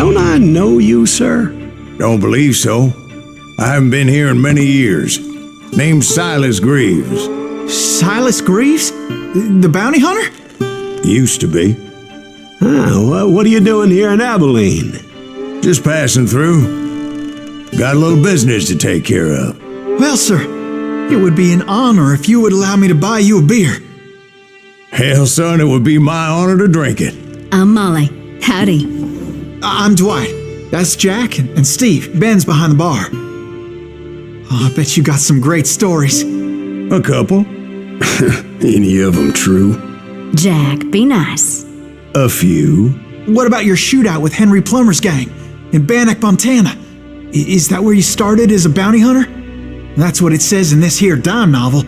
Don't I know you, sir? Don't believe so. I haven't been here in many years. Name's Silas Greaves. Silas Greaves? The bounty hunter? Used to be. What are you doing here in Abilene? Just passing through. Got a little business to take care of. Well, sir, it would be an honor if you would allow me to buy you a beer. Hell, son, it would be my honor to drink it. I'm Molly. Howdy. I'm Dwight. That's Jack and Steve. Ben's behind the bar. Oh, I bet you got some great stories. A couple. Any of them true? Jack, be nice. A few. What about your shootout with Henry Plummer's gang in Bannock, Montana? Is that where you started as a bounty hunter? That's what it says in this here dime novel.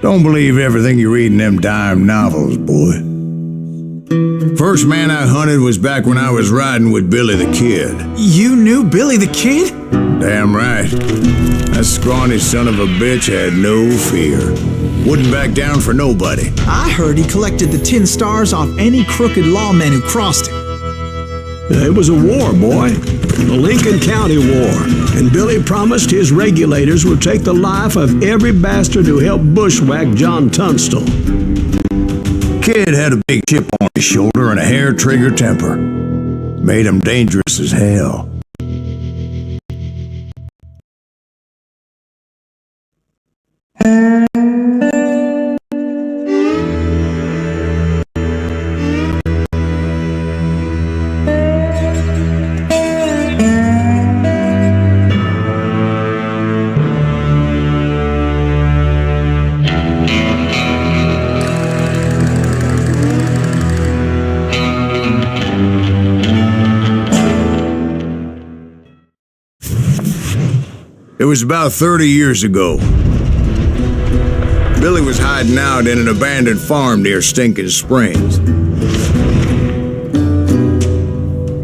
Don't believe everything you read in them dime novels, boy. First man I hunted was back when I was riding with Billy the Kid. You knew Billy the Kid? Damn right. That scrawny son of a bitch had no fear. Wouldn't back down for nobody. I heard he collected the 10 stars off any crooked lawman who crossed him. It was a war, boy. The Lincoln County War. And Billy promised his regulators would take the life of every bastard who helped bushwhack John Tunstall. Kid had a big chip on his shoulder and a hair-trigger temper. Made him dangerous as hell. It was about 30 years ago. Billy was hiding out in an abandoned farm near Stinking Springs.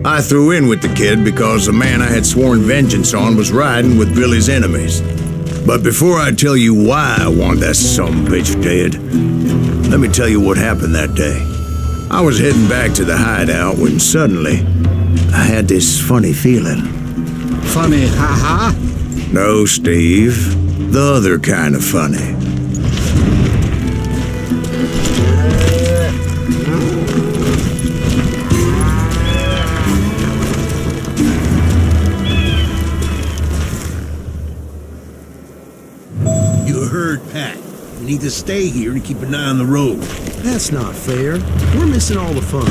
I threw in with the kid because the man I had sworn vengeance on was riding with Billy's enemies. But before I tell you why I want that sumbitch dead, let me tell you what happened that day. I was heading back to the hideout when suddenly I had this funny feeling. Funny, ha-ha? No, Steve. The other kind of funny. You heard Pat. We need to stay here to keep an eye on the road. That's not fair. We're missing all the fun.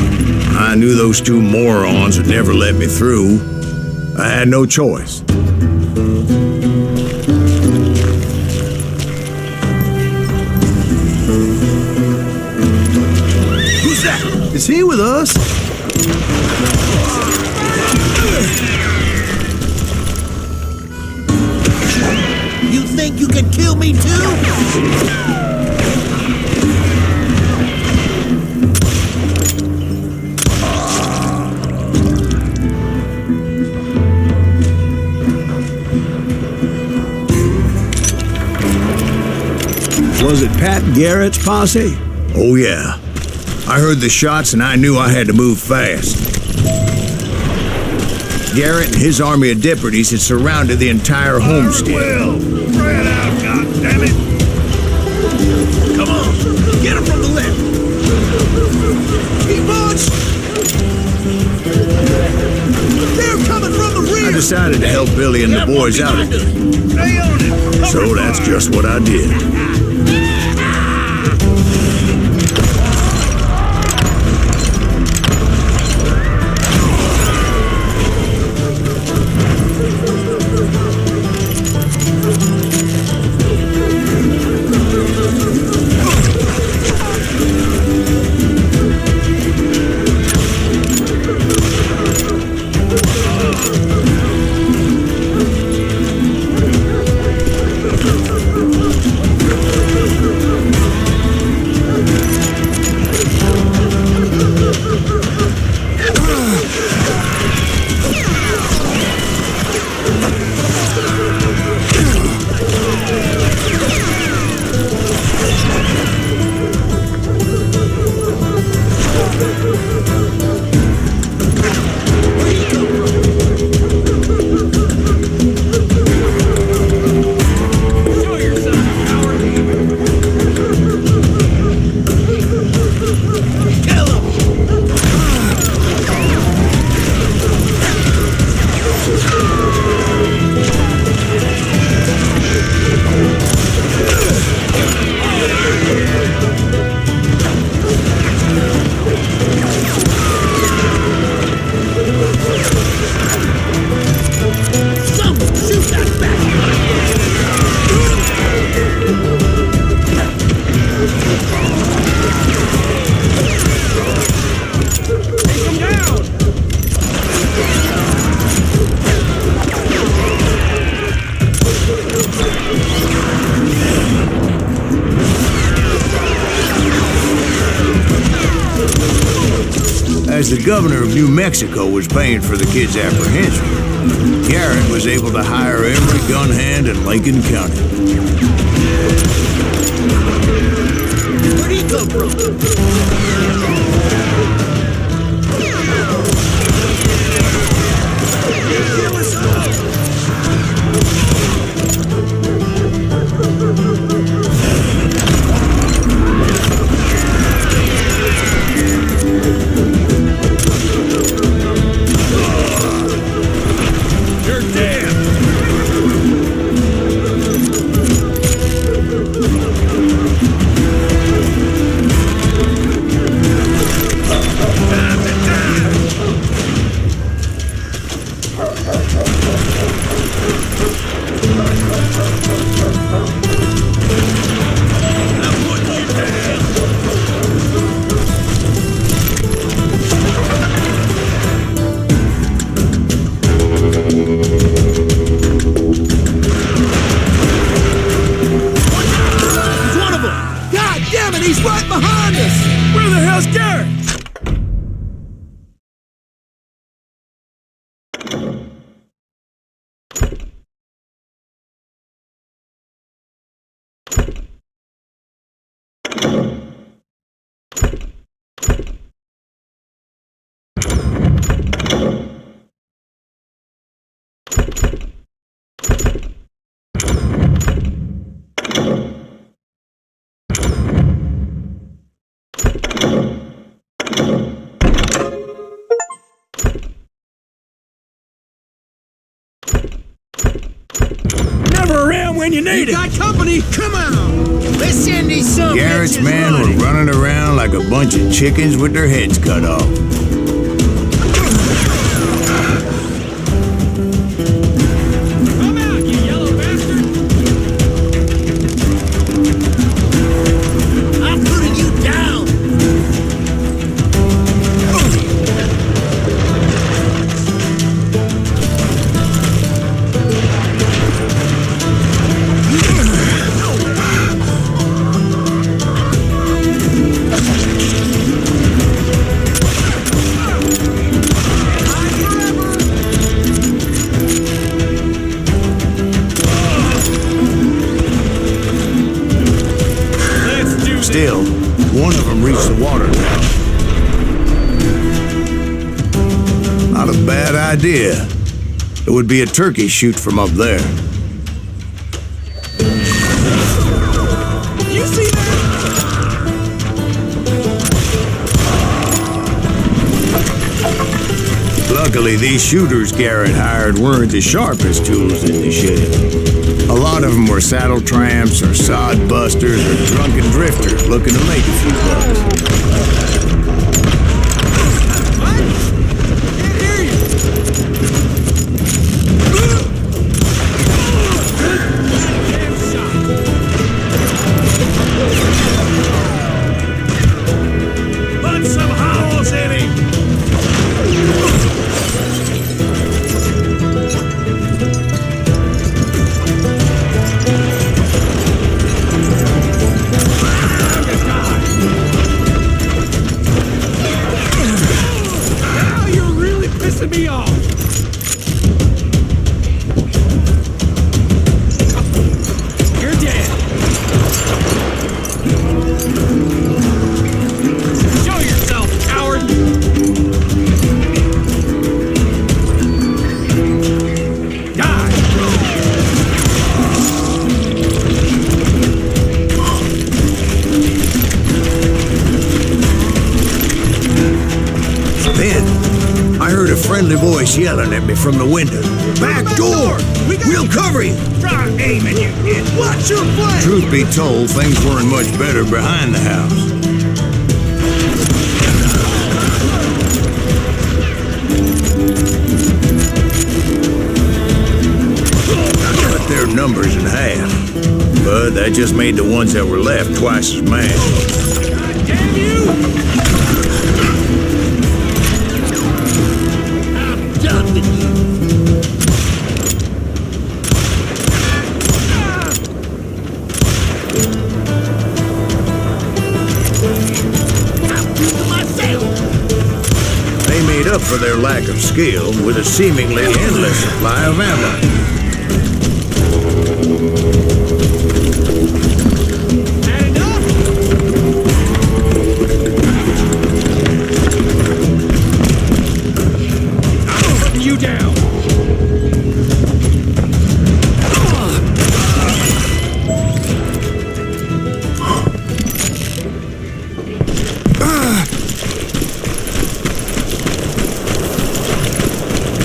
I knew those two morons would never let me through. I had no choice. Is he with us? You think you can kill me too? Was it Pat Garrett's posse? Oh yeah. I heard the shots and I knew I had to move fast. Garrett and his army of deputies had surrounded the entire homestead. Well, spread out, goddammit! Come on, get him from the left! Keep march! They're coming from the rear! I decided to help Billy and the boys out. Stay on it! So that's just what I did. As the governor of New Mexico was paying for the kid's apprehension, Garrett was able to hire every gun hand in Lincoln County. Where'd he come from? Give us up! You're dead! Time to die! I'm putting you down! He's one of them! God damn it, he's right behind us! Where the hell's Garrett? Never around when you need You it. got company! Come on! Let's send these some Garrett's bitches men running. were running around like a bunch of chickens with their heads cut off. Come out, you yellow bastard! I'm putting you down! Let's do this. Still, one of them reached the water tower. Not a bad idea. It would be a turkey shoot from up there. You see that? Luckily, these shooters Garrett hired weren't the sharpest tools in the shed. A lot of them were saddle tramps or sod busters or drunken drifters looking to make a few bucks. Punch some holes in him! Now you're really pissing me off! You're dead! Show yourself, coward! Die! Then, I heard a friendly voice yelling at me from the window. Back door! We'll cover you! Try aiming, you kid! Watch your flank! Truth be told, things weren't much better behind the house. Cut their numbers in half. But that just made the ones that were left twice as mad. God damn you! I'm done with you! I'm doing myself! they made up for their lack of skill with a seemingly endless supply of ammo. You down!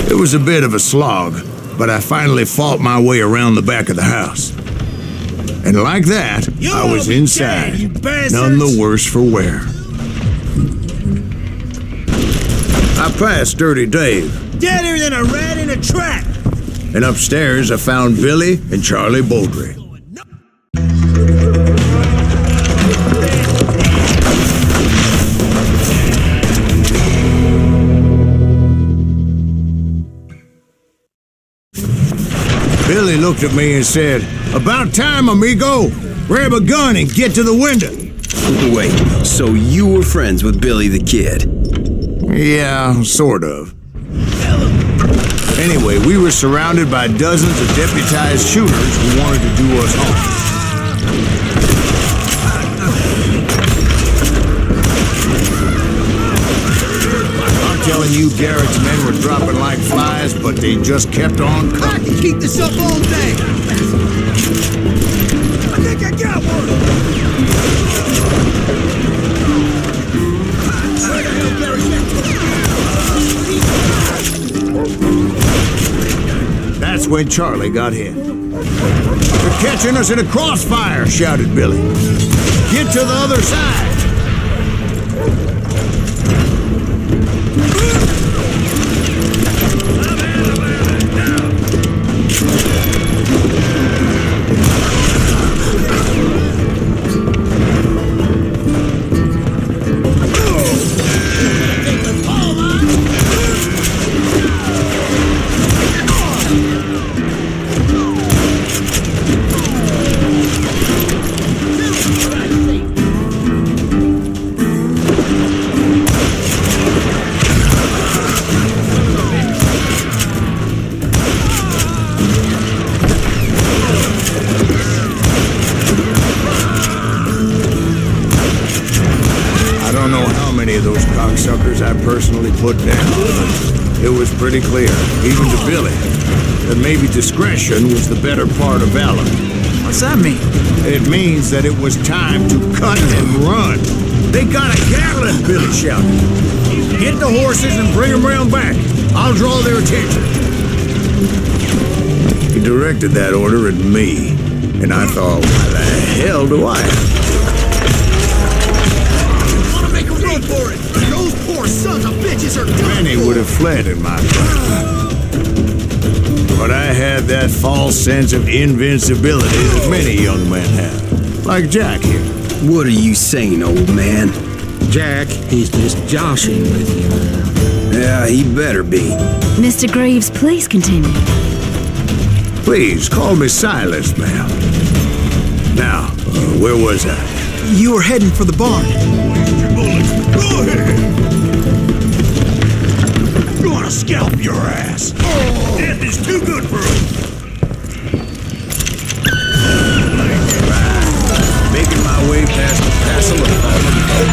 It was a bit of a slog, but I finally fought my way around the back of the house. And like that, I was inside, none the worse for wear. I passed Dirty Dave. Deader than a rat in a trap! And upstairs, I found Billy and Charlie Bowdry. Billy looked at me and said, "About time, amigo. Grab a gun and get to the window." Wait, so you were friends with Billy the Kid? Yeah, sort of. Anyway, we were surrounded by dozens of deputized shooters who wanted to do us harm. I'm telling you, Garrett's men were dropping like flies, but they just kept on I coming. can keep this up all day! I think I got one! Where the hell Barry's That's when Charlie got hit. "They're catching us in a crossfire," shouted Billy. "Get to the other side." Cocksuckers I personally put down. It was pretty clear, even to Billy, that maybe discretion was the better part of valor. What's that mean? It means that it was time to cut and run. "They got a Gatling," Billy shouted. "Get the horses and bring them round back. I'll draw their attention." He directed that order at me, and I thought, why the hell do I? Make a run for it! Those poor sons of bitches are done! Many would have fled in my place. But I had that false sense of invincibility that many young men have. Like Jack here. What are you saying, old man? Jack, he's just joshing with you. Yeah, he better be. Mr. Greaves, please continue. Please, call me Silas, ma'am. Now, where was I? You were heading for the barn. Waste your bullets. Go ahead. Gonna scalp your ass. Death is too good for us. Making my way past the castle of fallen folk.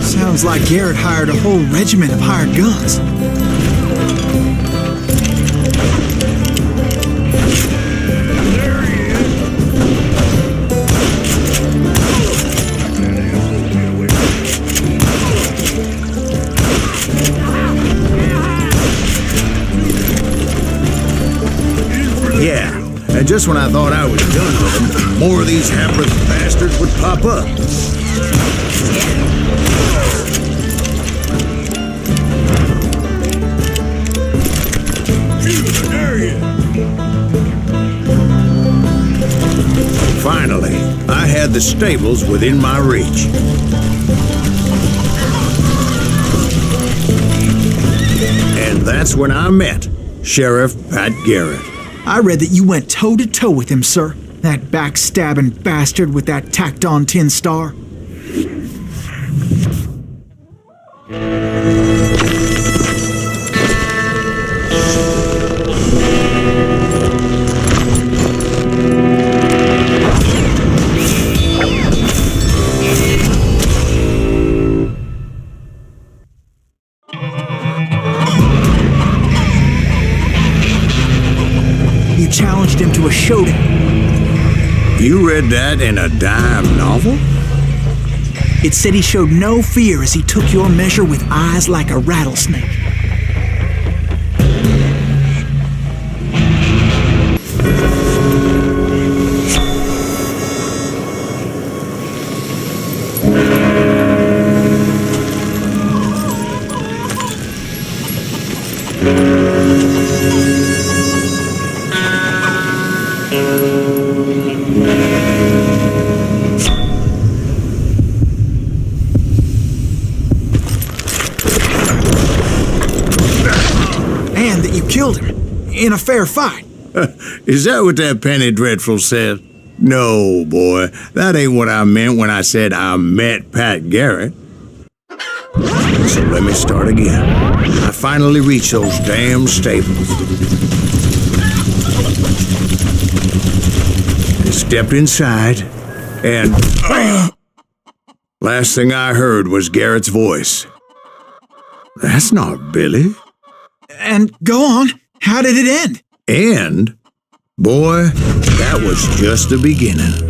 Sounds like Garrett hired a whole regiment of hired guns. There he is. Yeah, and just when I thought I was done with them, more of these hapless bastards would pop up. had the stables within my reach. And that's when I met Sheriff Pat Garrett. I read that you went toe-to-toe with him, sir. That backstabbing bastard with that tacked-on tin star. You challenged him to a showdown. You read that in a dime novel? It said he showed no fear as he took your measure with eyes like a rattlesnake. And that you killed him in a fair fight. Is that what that Penny Dreadful said? No, boy, that ain't what I meant when I said I met Pat Garrett. So let me start again. I finally reached those damn stables. I stepped inside, and last thing I heard was Garrett's voice. That's not Billy. And go on, how did it end? And, boy, that was just the beginning.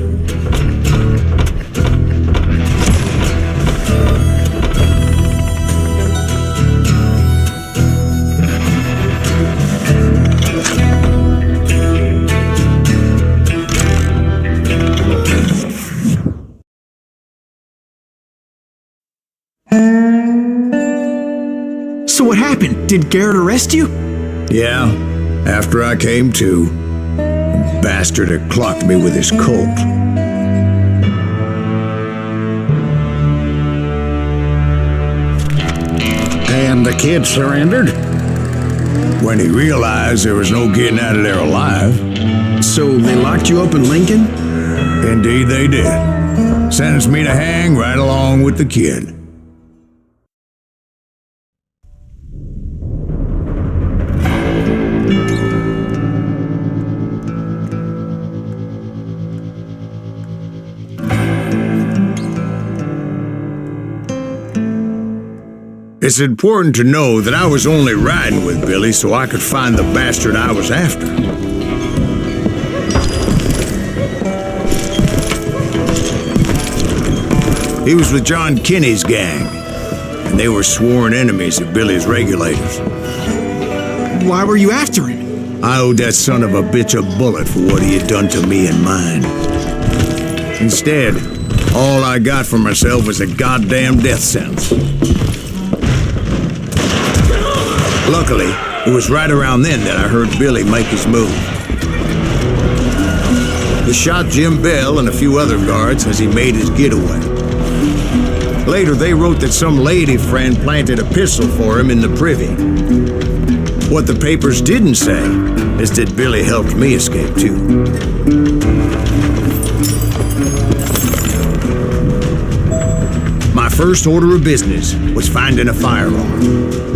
So what happened? Did Garrett arrest you? Yeah, after I came to, the bastard had clocked me with his Colt. And the kid surrendered? When he realized there was no getting out of there alive. So they locked you up in Lincoln? Indeed they did. Sentenced me to hang right along with the kid. It's important to know that I was only riding with Billy so I could find the bastard I was after. He was with John Kinney's gang, and they were sworn enemies of Billy's regulators. Why were you after him? I owed that son of a bitch a bullet for what he had done to me and mine. Instead, all I got for myself was a goddamn death sentence. Luckily, it was right around then that I heard Billy make his move. He shot Jim Bell and a few other guards as he made his getaway. Later, they wrote that some lady friend planted a pistol for him in the privy. What the papers didn't say is that Billy helped me escape too. My first order of business was finding a firearm.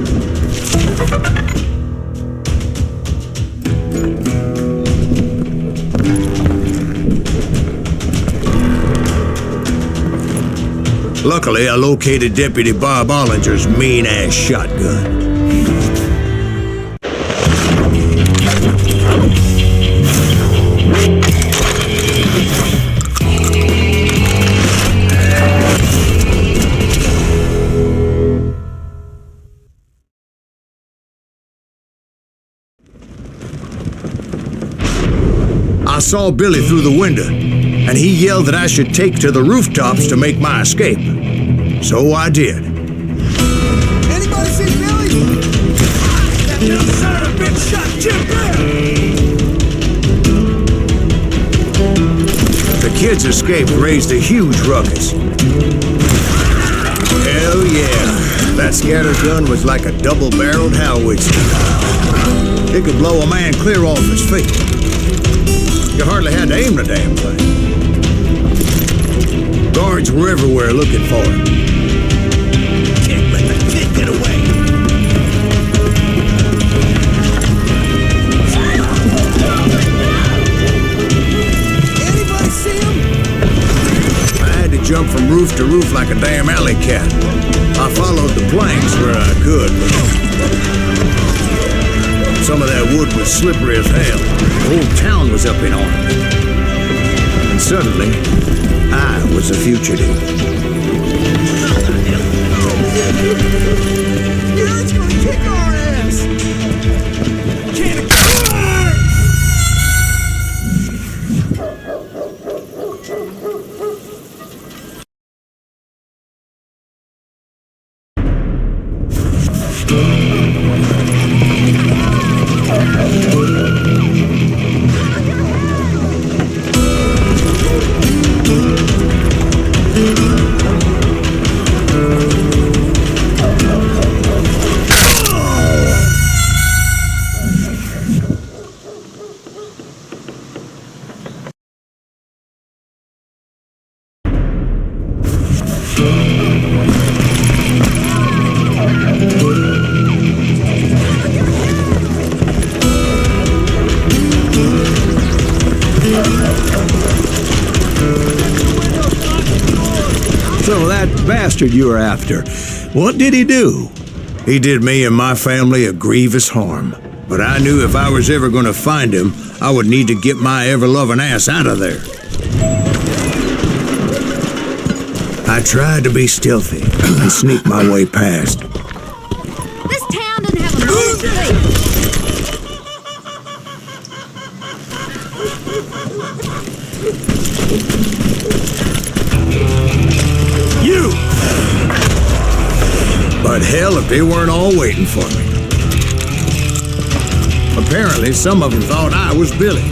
Luckily, I located Deputy Bob Ollinger's mean-ass shotgun. I saw Billy through the window, and he yelled that I should take to the rooftops to make my escape. So I did. Anybody see Billy? That little son of a bitch shot Jim Bell! The kid kid's escape raised a huge ruckus. Hell yeah, that scatter gun was like a double-barreled howitzer. It could blow a man clear off his feet. You hardly had to aim the damn thing. Guards were everywhere looking for him. Can't let the kid get away. Anybody see him? I had to jump from roof to roof like a damn alley cat. I followed the planks where I could, but some of that wood was slippery as hell. The whole town was up in arms. And suddenly, I was a fugitive. Billy's gonna kick our ass! Can't... So that bastard you were after, what did he do? He did me and my family a grievous harm. But I knew if I was ever going to find him, I would need to get my ever-loving ass out of there. I tried to be stealthy and sneak my way past. This town doesn't have a motor fleet. You! But hell, if they weren't all waiting for me. Apparently, some of them thought I was Billy.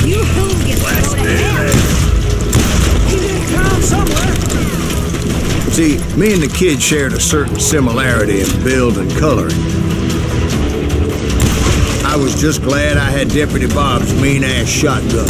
You hooligans are going to hell. He's in town somewhere! See, me and the kid shared a certain similarity in build and coloring. I was just glad I had Deputy Bob's mean-ass shotgun.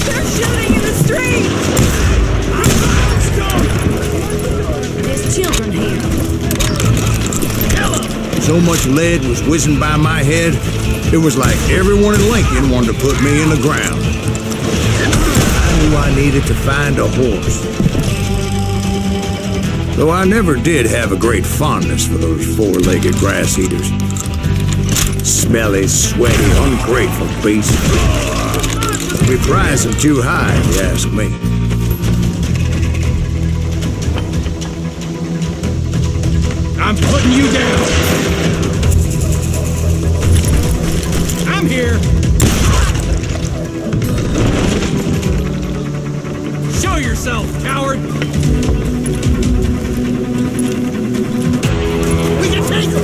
They're shooting in the street. There's children here. So much lead was whizzing by my head, it was like everyone in Lincoln wanted to put me in the ground. I knew I needed to find a horse. Though I never did have a great fondness for those four-legged grass eaters. Smelly, sweaty, ungrateful beasts. We prize them too high, if you ask me. I'm putting you down. I'm here. Show yourself, coward. We can take him.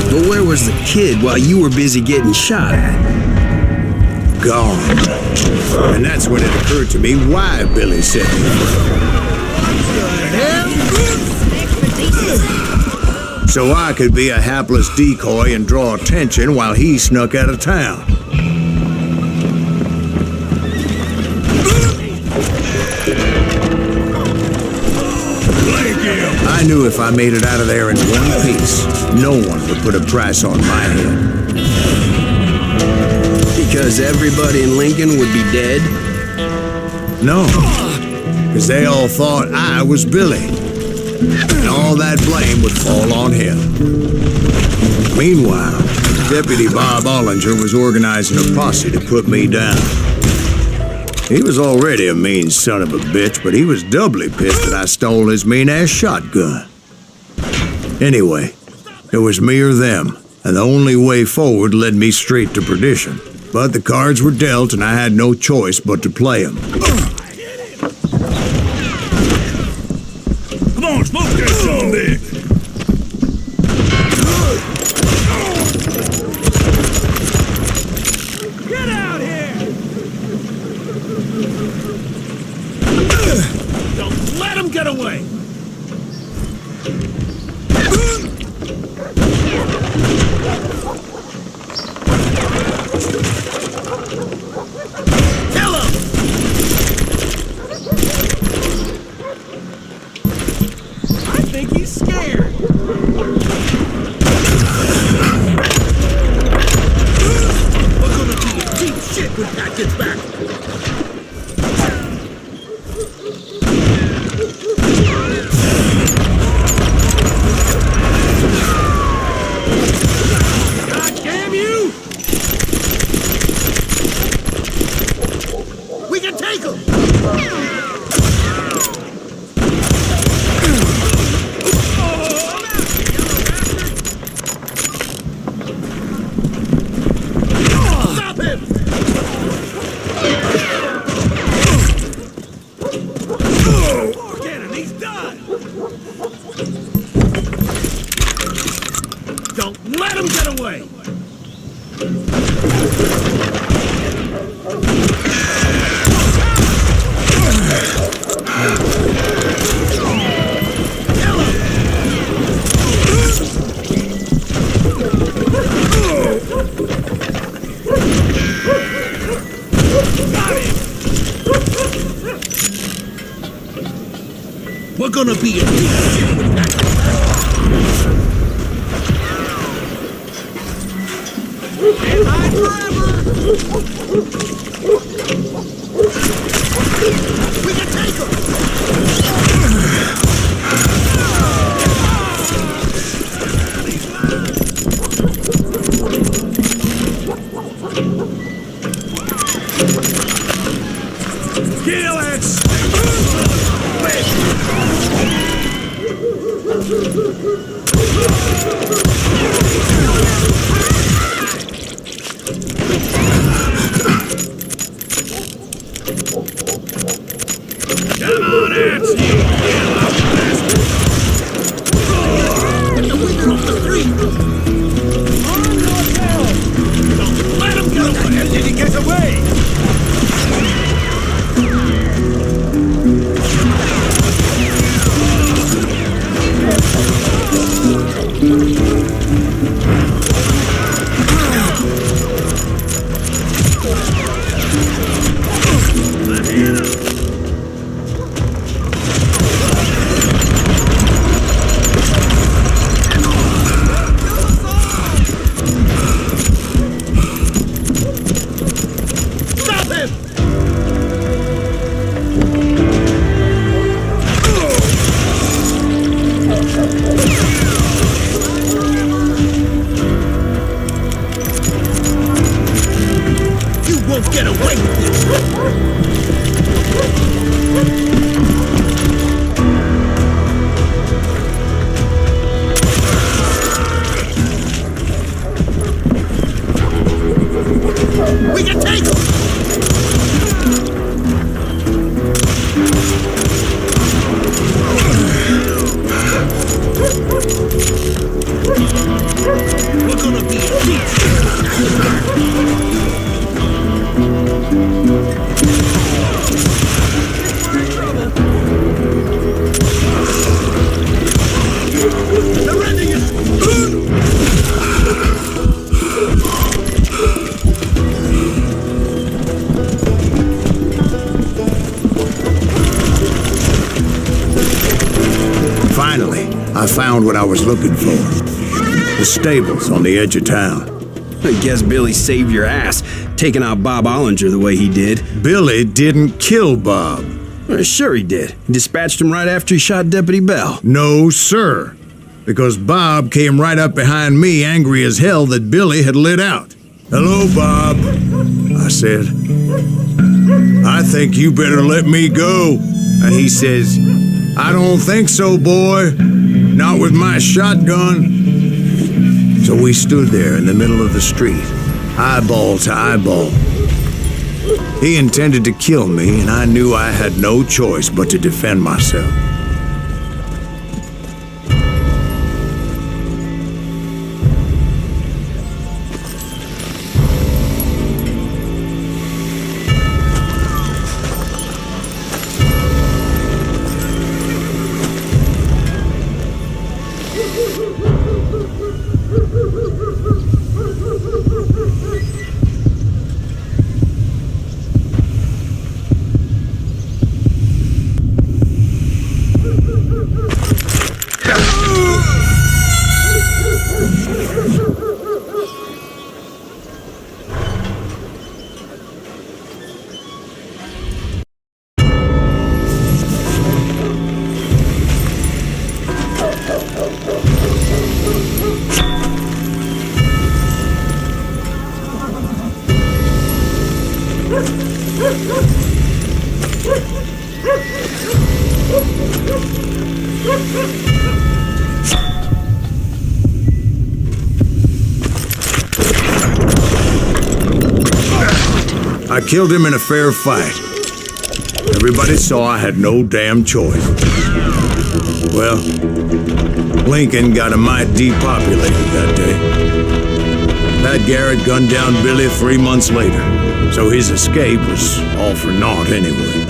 But where was the kid while you were busy getting shot at? Gone. And that's when it occurred to me why Billy set me free. so I could be a hapless decoy and draw attention while he snuck out of town. I knew if I made it out of there in one piece, no one would put a price on my head. Because everybody in Lincoln would be dead? No, because they all thought I was Billy, and all that blame would fall on him. Meanwhile, Deputy Bob Ollinger was organizing a posse to put me down. He was already a mean son of a bitch, but he was doubly pissed that I stole his mean-ass shotgun. Anyway, it was me or them, and the only way forward led me straight to perdition. But the cards were dealt, and I had no choice but to play them. Come on, smoke that son there. Get out here! Don't let him get away! Kill him! I think he's scared. We're gonna be in deep shit when Pat gets back. God damn you! We can take him! Stop him! Cannon, he's done! Don't let him get away! We're gonna be in deep shit with that. Can't hide forever! We can take him! Kill it! Come on out, you yellow bastard! Get the winner off the street! On your tail! Don't let him get away! How did he get away? Stop him! You won't get away with this! We can take him! We're gonna be in deep shit. They're ending it! I found what I was looking for. The stables on the edge of town. I guess Billy saved your ass, taking out Bob Ollinger the way he did. Billy didn't kill Bob. Sure he did. He dispatched him right after he shot Deputy Bell. No, sir. Because Bob came right up behind me, angry as hell that Billy had lit out. "Hello, Bob," I said. "I think you better let me go." And he says, "I don't think so, boy. Not with my shotgun." So we stood there in the middle of the street, eyeball to eyeball. He intended to kill me, and I knew I had no choice but to defend myself. I killed him in a fair fight. Everybody saw I had no damn choice. Well, Lincoln got a mite depopulated that day. Pat Garrett gunned down Billy 3 months later, so his escape was all for naught anyway.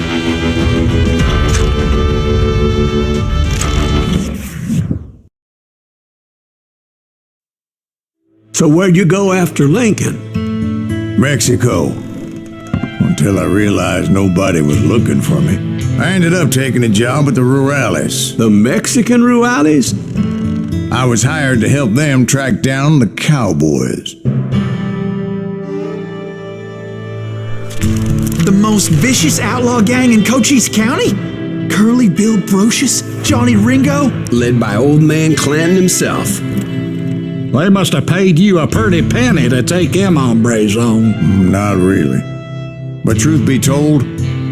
So where'd you go after Lincoln? Mexico. Until I realized nobody was looking for me. I ended up taking a job at the Rurales. The Mexican Rurales? I was hired to help them track down the cowboys. The most vicious outlaw gang in Cochise County? Curly Bill Brocious? Johnny Ringo? Led by Old Man Clanton himself. They must have paid you a pretty penny to take them hombres on. Not really. But truth be told,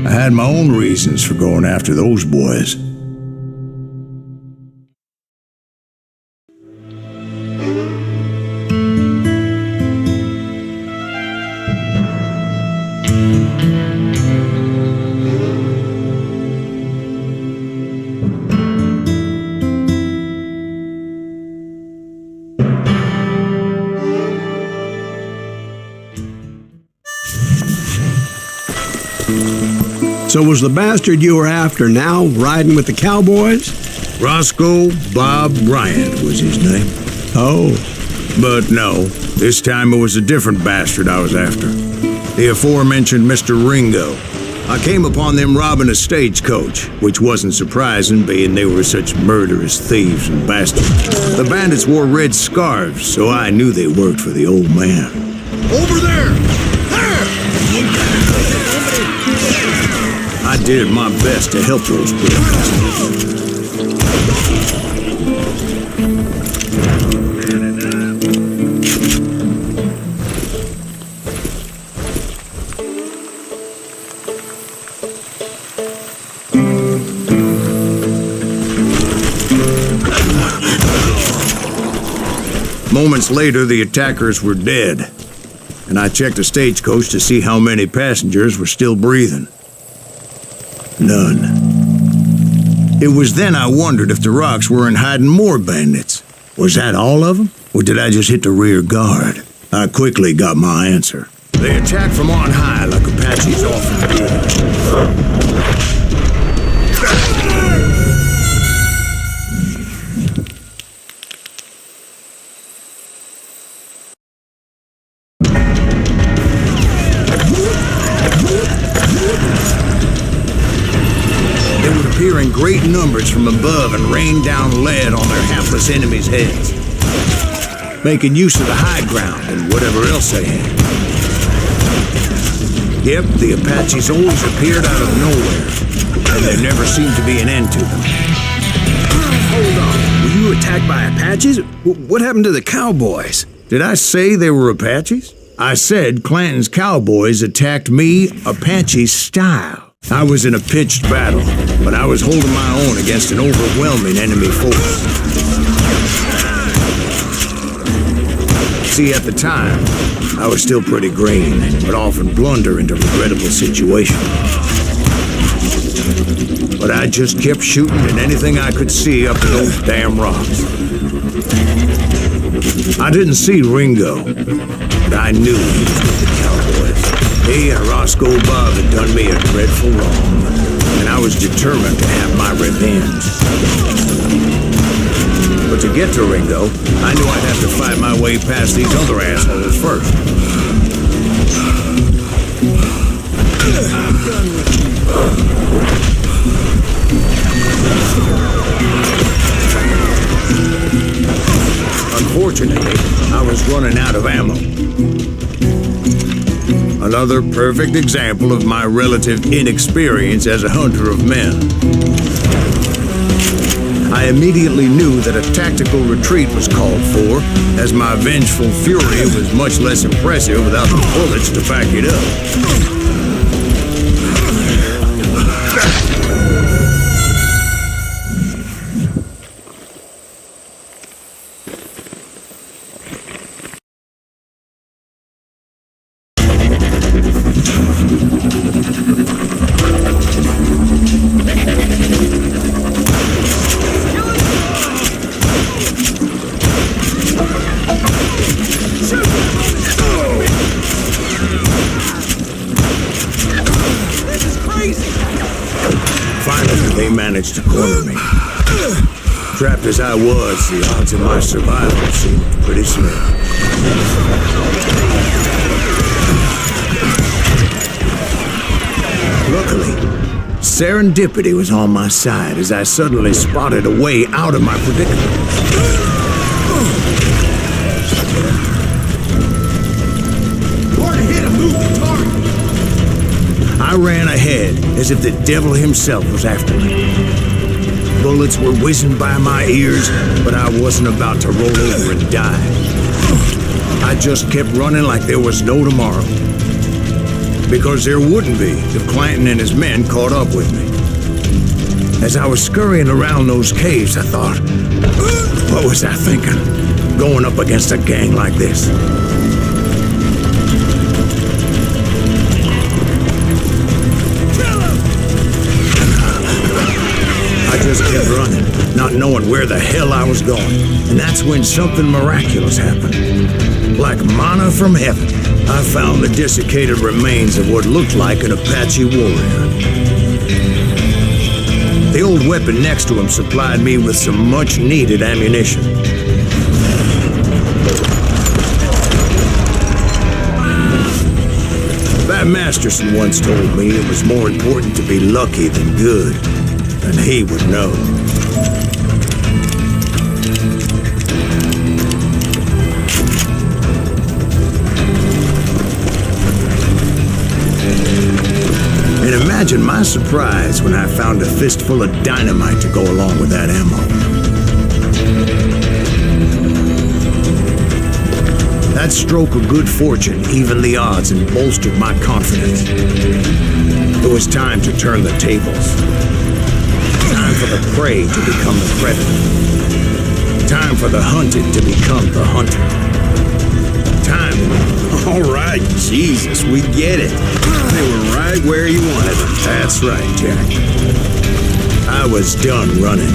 I had my own reasons for going after those boys. So was the bastard you were after now riding with the cowboys? Roscoe Bob Bryant was his name. Oh, But no, this time it was a different bastard I was after. The aforementioned Mr. Ringo. I came upon them robbing a stagecoach, which wasn't surprising, being they were such murderous thieves and bastards. The bandits wore red scarves, so I knew they worked for the old man. Over there! There! I did my best to help those boys. Moments later, the attackers were dead, and I checked the stagecoach to see how many passengers were still breathing. None. It was then I wondered if the rocks weren't hiding more bandits. Was that all of them? Or did I just hit the rear guard? I quickly got my answer. They attacked from on high like Apaches often do. appear in great numbers from above and rain down lead on their hapless enemies' heads, making use of the high ground and whatever else they had. Yep, the Apaches always appeared out of nowhere, and there never seemed to be an end to them. Hold on. Were you attacked by Apaches? What happened to the cowboys? Did I say they were Apaches? I said Clanton's cowboys attacked me Apache style. I was in a pitched battle, but I was holding my own against an overwhelming enemy force. See, at the time, I was still pretty green, but often blunder into regrettable situations. But I just kept shooting at anything I could see up in those damn rocks. I didn't see Ringo, but I knew he was with the cowboys. He and Roscoe Bob had done me a dreadful wrong, and I was determined to have my revenge. But to get to Ringo, I knew I'd have to fight my way past these other assholes first. Unfortunately, I was running out of ammo. Another perfect example of my relative inexperience as a hunter of men. I immediately knew that a tactical retreat was called for, as my vengeful fury was much less impressive without the bullets to back it up. Managed to corner me. Trapped as I was, the odds of my survival seemed pretty slim. Luckily, serendipity was on my side as I suddenly spotted a way out of my predicament. Hard to hit a moving target. I ran ahead as if the devil himself was after me. Bullets were whizzing by my ears, but I wasn't about to roll over and die. I just kept running like there was no tomorrow. Because there wouldn't be if Clanton and his men caught up with me. As I was scurrying around those caves, I thought, what was I thinking? Going up against a gang like this? I just kept running, not knowing where the hell I was going. And that's when something miraculous happened. Like manna from heaven, I found the desiccated remains of what looked like an Apache warrior. The old weapon next to him supplied me with some much-needed ammunition. That Masterson once told me it was more important to be lucky than good. And he would know. And imagine my surprise when I found a fistful of dynamite to go along with that ammo. That stroke of good fortune evened the odds and bolstered my confidence. It was time to turn the tables. Time for the prey to become the predator. Time for the hunted to become the hunter. Time. All right, Jesus, we get it. They were right where you wanted them. That's right, Jack. I was done running.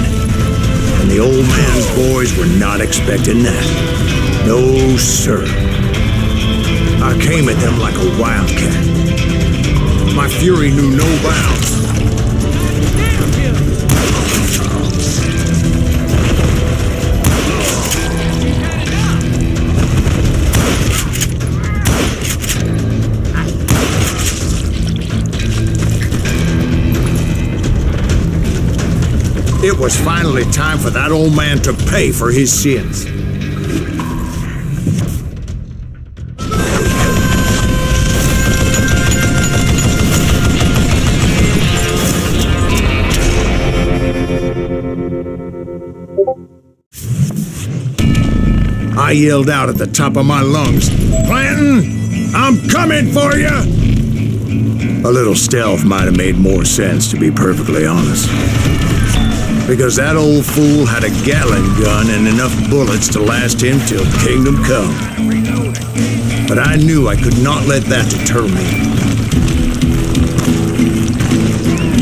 And the old man's boys were not expecting that. No, sir. I came at them like a wildcat. My fury knew no bounds. It was finally time for that old man to pay for his sins. I yelled out at the top of my lungs, "Clanton, I'm coming for you!" A little stealth might have made more sense, to be perfectly honest. Because that old fool had a Gatling gun and enough bullets to last him till kingdom come. But I knew I could not let that deter me.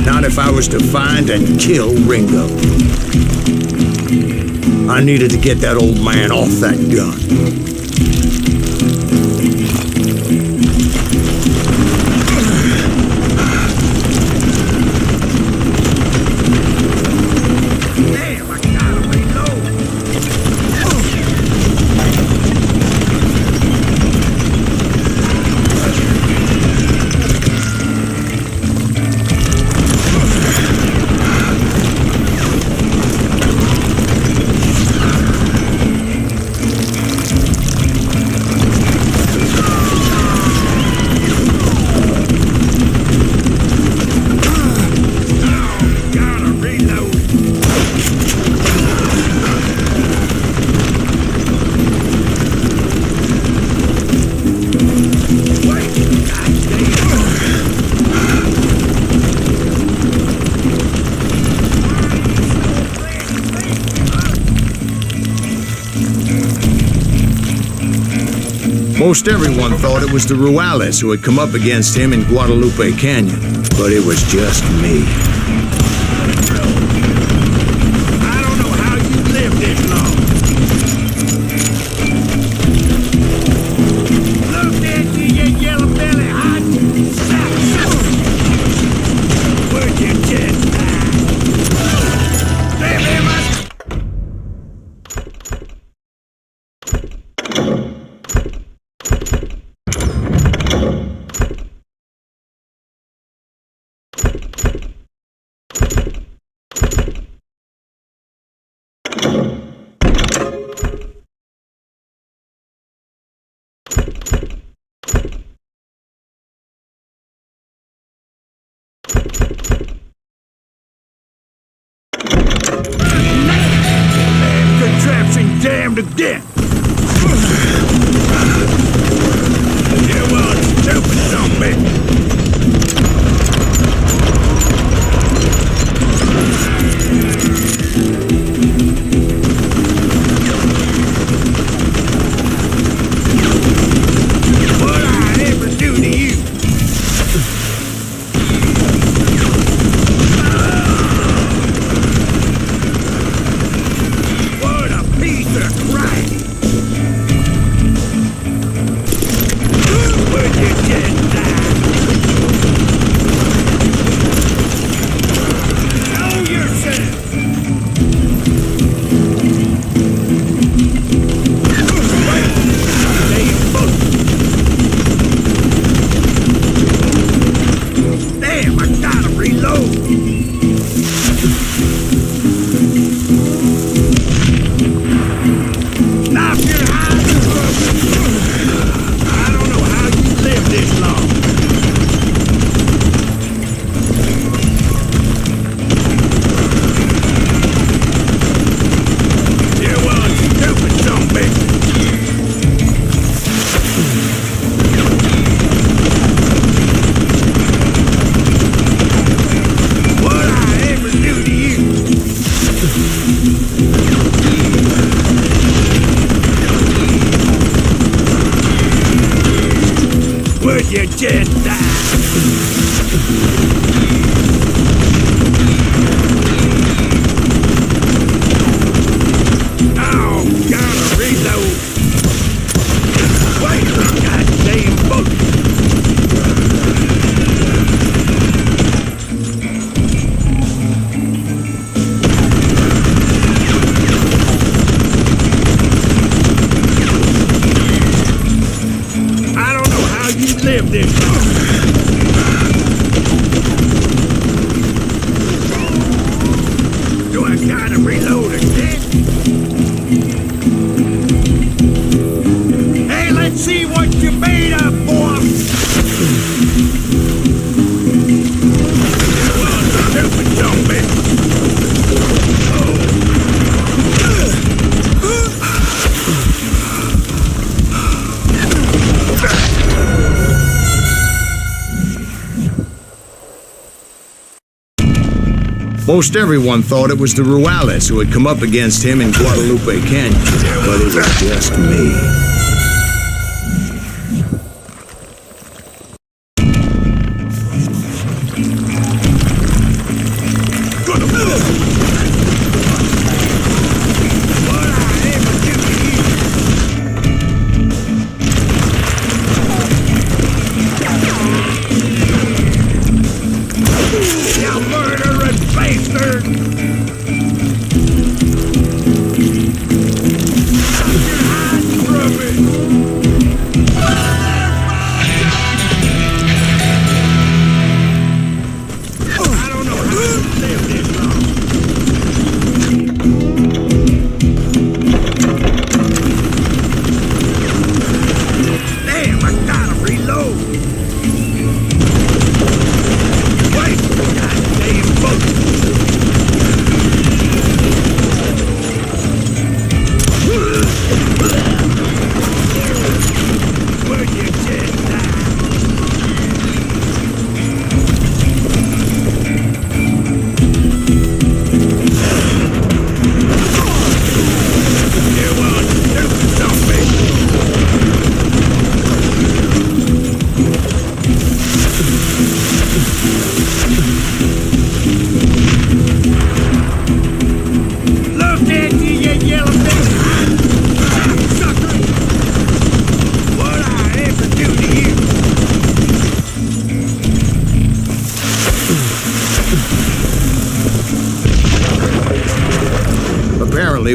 Not if I was to find and kill Ringo. I needed to get that old man off that gun. Damn, I gotta reload. Most everyone thought it was the Ruales who had come up against him in Guadalupe Canyon, but it was just me. I don't know how you lived this long. Look at you yellow belly hot. Where'd you just die? Damn him, contraption damned again. You want stupid zombie. What I ever do to you? What a piece of crap! Most everyone thought it was the Ruales who had come up against him in Guadalupe Canyon, but it was just me.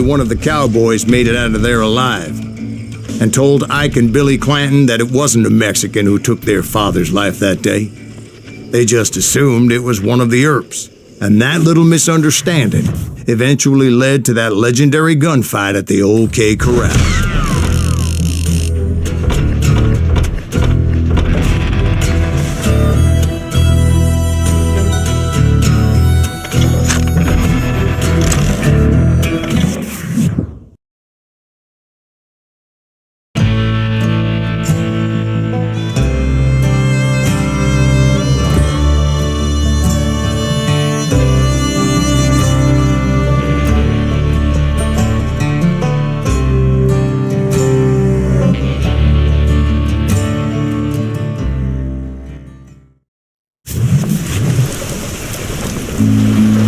One of the cowboys made it out of there alive and told Ike and Billy Clanton that it wasn't a Mexican who took their father's life that day. They just assumed it was one of the Earps, and that little misunderstanding eventually led to that legendary gunfight at the Old K Corral.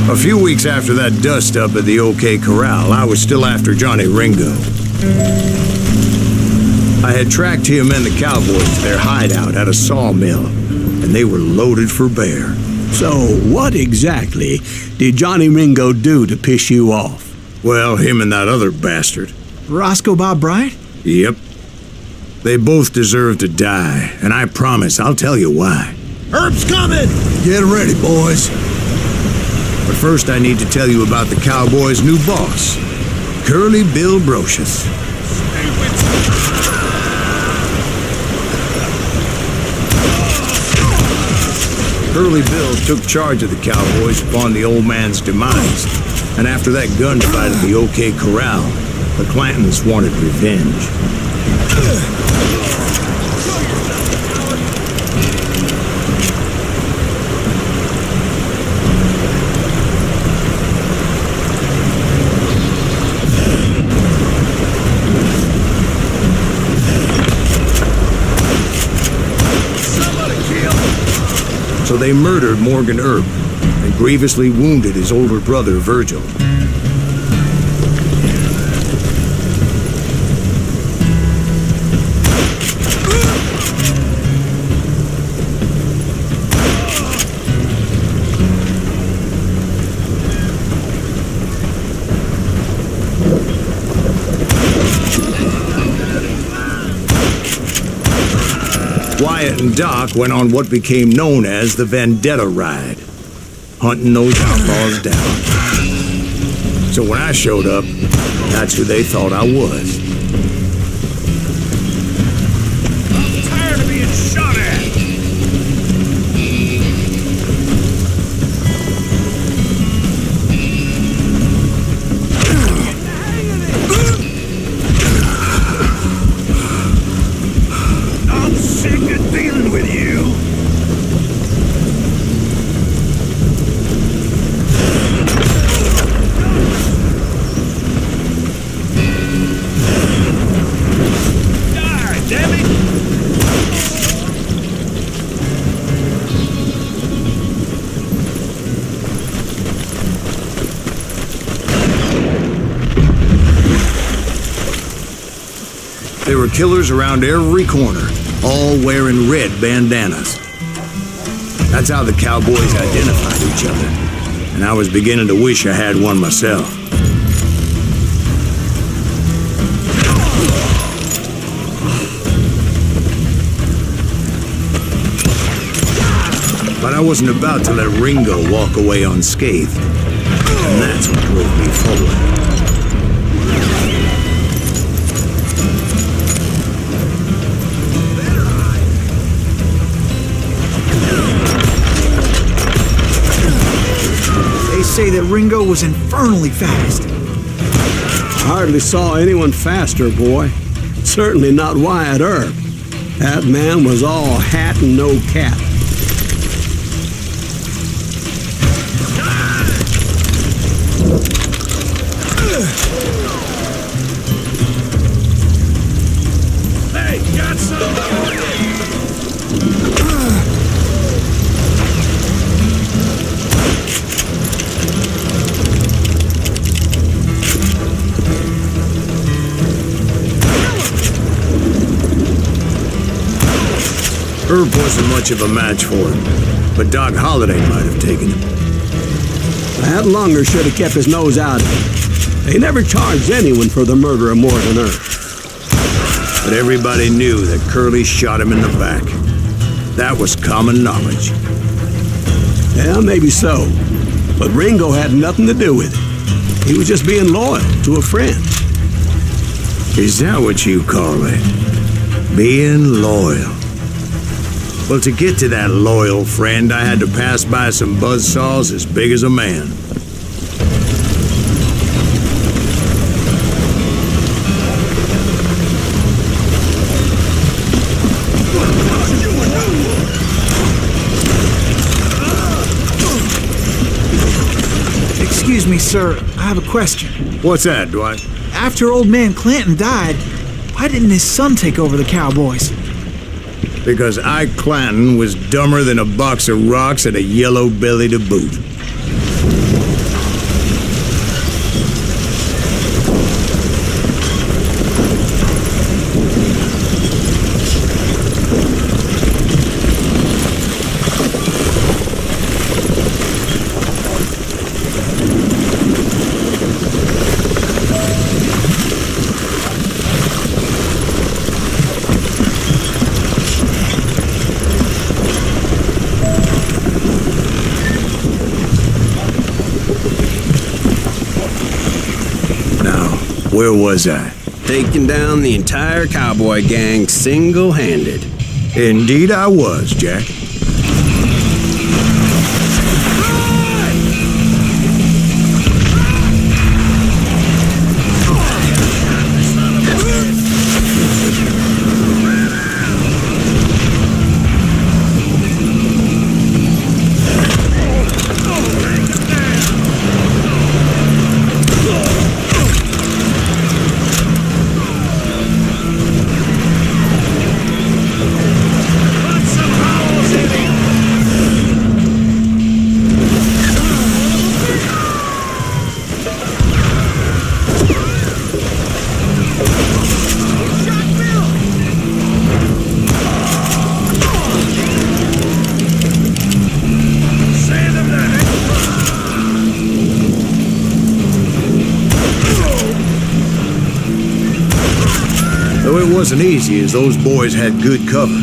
A few weeks after that dust-up at the OK Corral, I was still after Johnny Ringo. I had tracked him and the cowboys to their hideout at a sawmill, and they were loaded for bear. So what exactly did Johnny Ringo do to piss you off? Well, him and that other bastard. Roscoe Bob Bryant? Yep. They both deserve to die, and I promise I'll tell you why. Herb's coming! Get ready, boys. But first I need to tell you about the Cowboys' new boss, Curly Bill Brocious. Curly Bill took charge of the Cowboys upon the old man's demise, and after that gunfight at the OK Corral, the Clantons wanted revenge. So they murdered Morgan Earp and grievously wounded his older brother, Virgil. Wyatt and Doc went on what became known as the Vendetta Ride, hunting those outlaws down. So when I showed up, that's who they thought I was. I'm tired of being shot at! I'm sick of dealing with you! killers around every corner, all wearing red bandanas. That's how the cowboys identified each other, and I was beginning to wish I had one myself. But I wasn't about to let Ringo walk away unscathed, and that's what drove me forward. They say that Ringo was infernally fast. I hardly saw anyone faster, boy. Certainly not Wyatt Earp. That man was all hat and no cap. Hey, got some? Herb wasn't much of a match for him, but Doc Holliday might have taken him. That Lunger should have kept his nose out of it. They never charged anyone for the murder of Morgan Earp. But everybody knew that Curly shot him in the back. That was common knowledge. Yeah, maybe so. But Ringo had nothing to do with it. He was just being loyal to a friend. Is that what you call it? Being loyal? Well, to get to that loyal friend, I had to pass by some buzzsaws as big as a man. Excuse me, sir. I have a question. What's that, Dwight? After old man Clanton died, why didn't his son take over the Cowboys? Because Ike Clanton was dumber than a box of rocks and a yellow belly to boot. Where was I? Taking down the entire cowboy gang single-handed. Indeed I was, Jack. It wasn't easy, as those boys had good cover.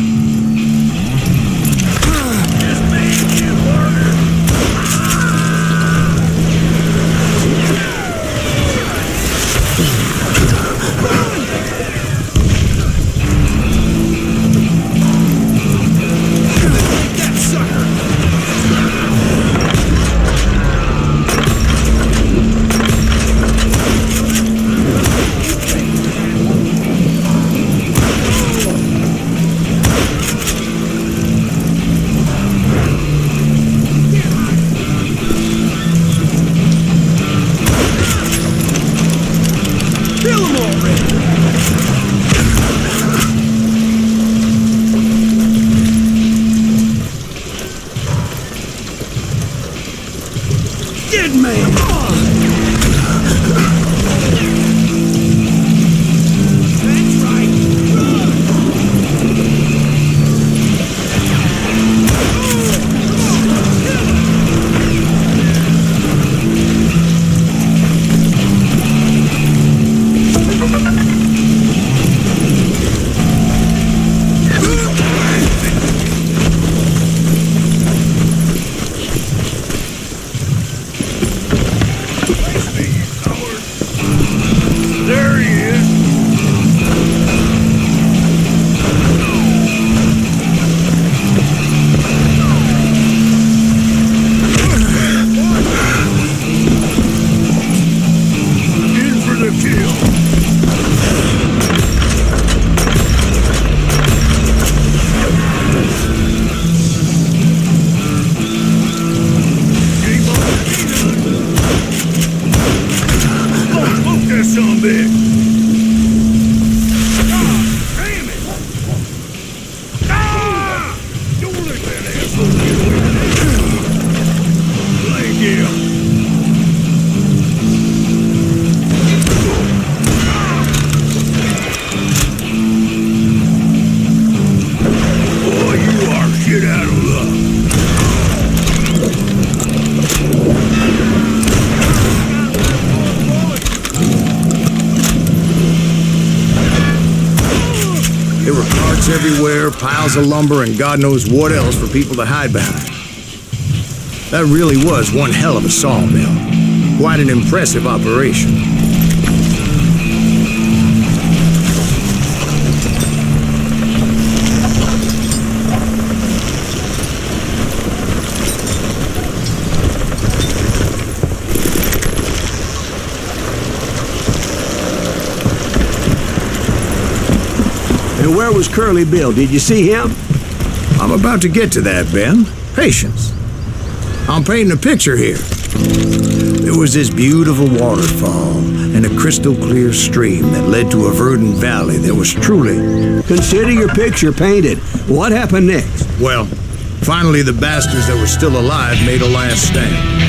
Dead man! That's right! everywhere, piles of lumber, and God knows what else for people to hide behind. That really was one hell of a sawmill. Quite an impressive operation. And where was Curly Bill? Did you see him? I'm about to get to that, Ben. Patience. I'm painting a picture here. There was this beautiful waterfall and a crystal clear stream that led to a verdant valley that was truly... Consider your picture painted. What happened next? Well, finally the bastards that were still alive made a last stand.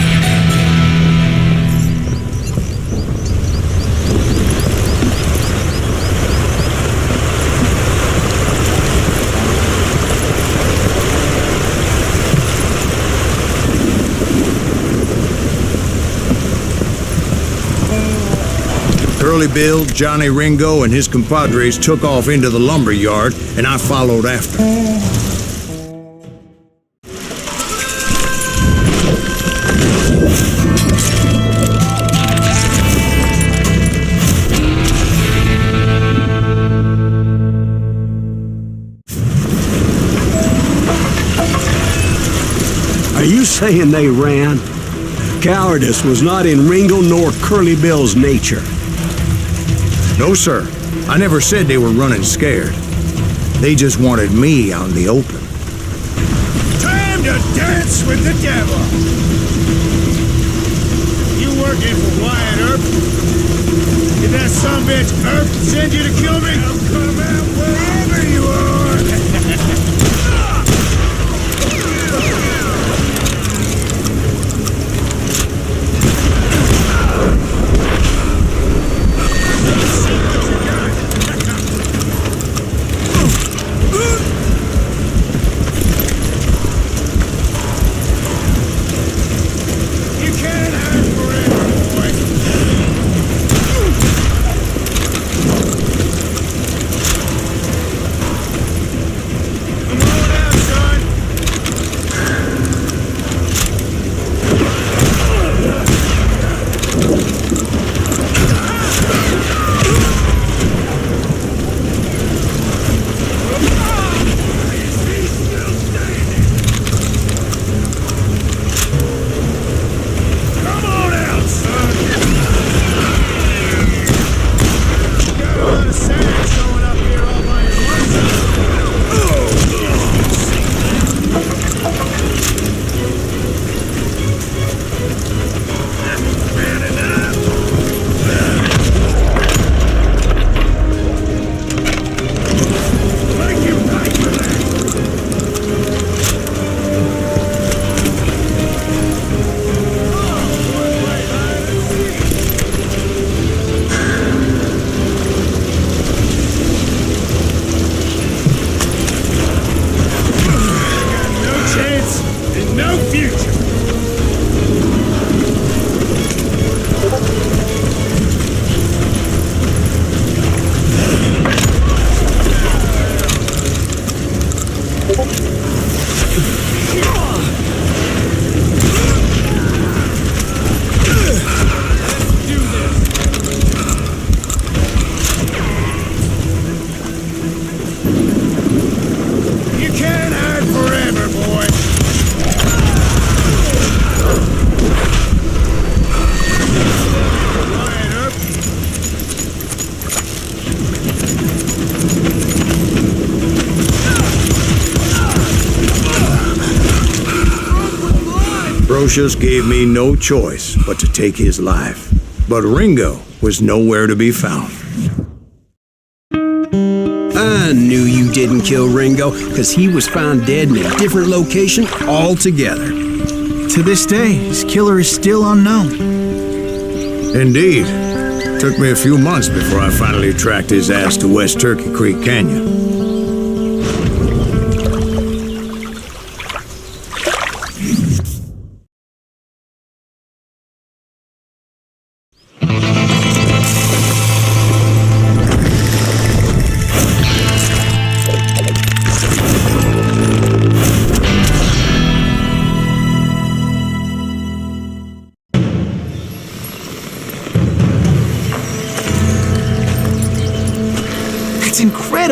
Curly Bill, Johnny Ringo, and his compadres took off into the lumber yard, and I followed after. Are you saying they ran? Cowardice was not in Ringo nor Curly Bill's nature. No, sir. I never said they were running scared. They just wanted me out in the open. Time to dance with the devil! You working for Wyatt Earp? Did that sumbitch Earp send you to kill me? I'll come out wherever you are! Brocious gave me no choice but to take his life. But Ringo was nowhere to be found. I knew you didn't kill Ringo, because he was found dead in a different location altogether. To this day, his killer is still unknown. Indeed. Took me a few months before I finally tracked his ass to West Turkey Creek Canyon.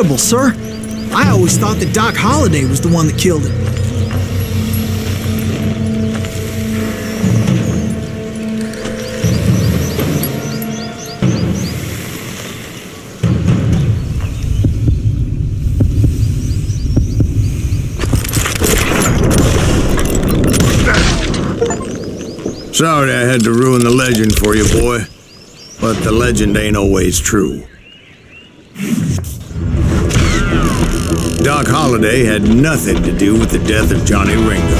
incredible, sir. I always thought that Doc Holliday was the one that killed him. Sorry I had to ruin the legend for you, boy. But the legend ain't always true. Doc Holliday had nothing to do with the death of Johnny Ringo.